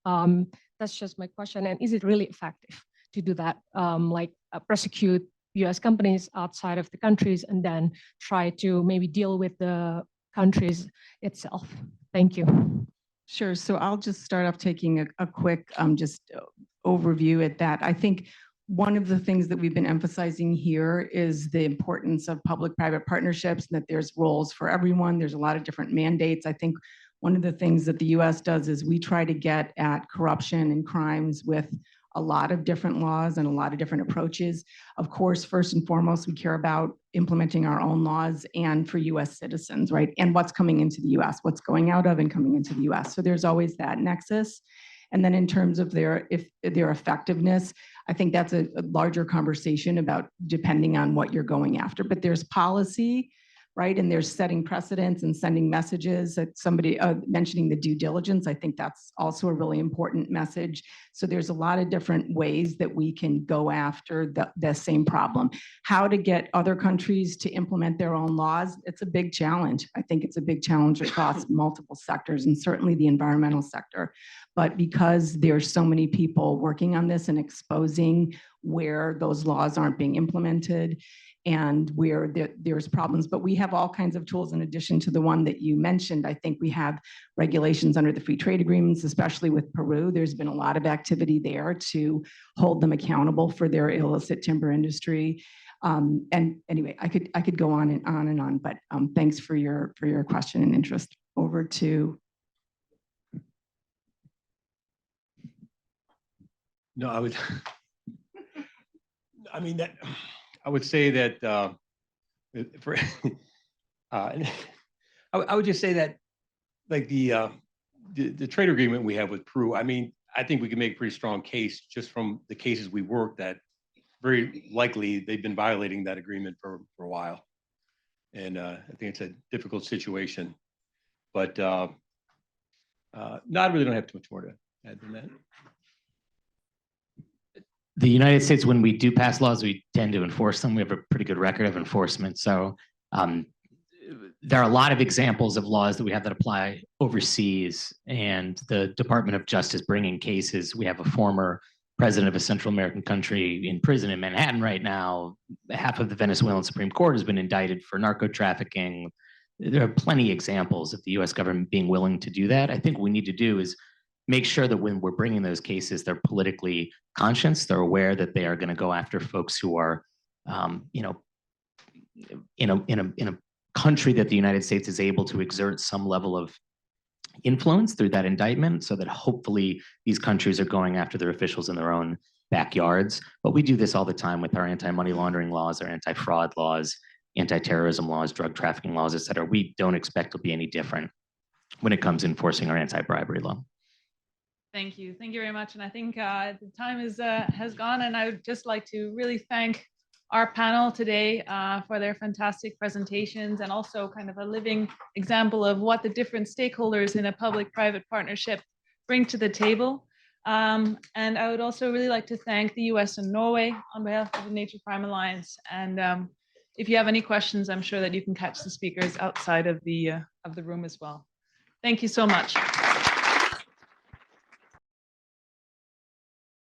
That's just my question. And is it really effective to do that, prosecute US companies outside of the countries and then try to maybe deal with the countries itself? Thank you. Sure. So I'll just start off taking a quick overview at that. I think one of the things that we've been emphasizing here is the importance of public-private partnerships, and that there's roles for everyone. There's a lot of different mandates. I think one of the things that the US does is we try to get at corruption and crimes with a lot of different laws and a lot of different approaches. Of course, first and foremost, we care about implementing our own laws and for US citizens, right? And what's coming into the US, what's going out of and coming into the US. So there's always that nexus. And then in terms of their effectiveness, I think that's a larger conversation about depending on what you're going after. But there's policy, right? And there's setting precedents and sending messages. That somebody mentioning the due diligence, I think that's also a really important message. So there's a lot of different ways that we can go after the same problem. How to get other countries to implement their own laws, it's a big challenge. I think it's a big challenge across multiple sectors, and certainly the environmental sector. But because there's so many people working on this and exposing where those laws aren't being implemented, and where there's problems, but we have all kinds of tools in addition to the one that you mentioned. I think we have regulations under the free trade agreements, especially with Peru. There's been a lot of activity there to hold them accountable for their illicit timber industry. And anyway, I could go on and on, but thanks for your question and interest. Over to. No, I would say that I would just say that, like the trade agreement we have with Peru, I think we can make a pretty strong case just from the cases we work that very likely they've been violating that agreement for a while. And I think it's a difficult situation, but I really don't have too much more to add than that. The United States, when we do pass laws, we tend to enforce them. We have a pretty good record of enforcement. So there are a lot of examples of laws that we have that apply overseas, and the Department of Justice bringing cases. We have a former president of a Central American country in prison in Manhattan right now. Half of the Venezuelan Supreme Court has been indicted for narco trafficking. There are plenty of examples of the US government being willing to do that. I think what we need to do is make sure that when we're bringing those cases, they're politically conscious. They're aware that they are going to go after folks who are, in a country that the United States is able to exert some level of influence through that indictment, so that hopefully these countries are going after their officials in their own backyards. But we do this all the time with our anti-money laundering laws, our anti-fraud laws, anti-terrorism laws, drug trafficking laws, et cetera. We don't expect to be any different when it comes to enforcing our anti-bribery law. Thank you. Thank you very much. And I think the time has gone, and I would just like to really thank our panel today for their fantastic presentations, and also kind of a living example of what the different stakeholders in a public-private partnership bring to the table. And I would also really like to thank the US and Norway on behalf of the Nature Crime Alliance. And if you have any questions, I'm sure that you can catch the speakers outside of the room as well. Thank you so much.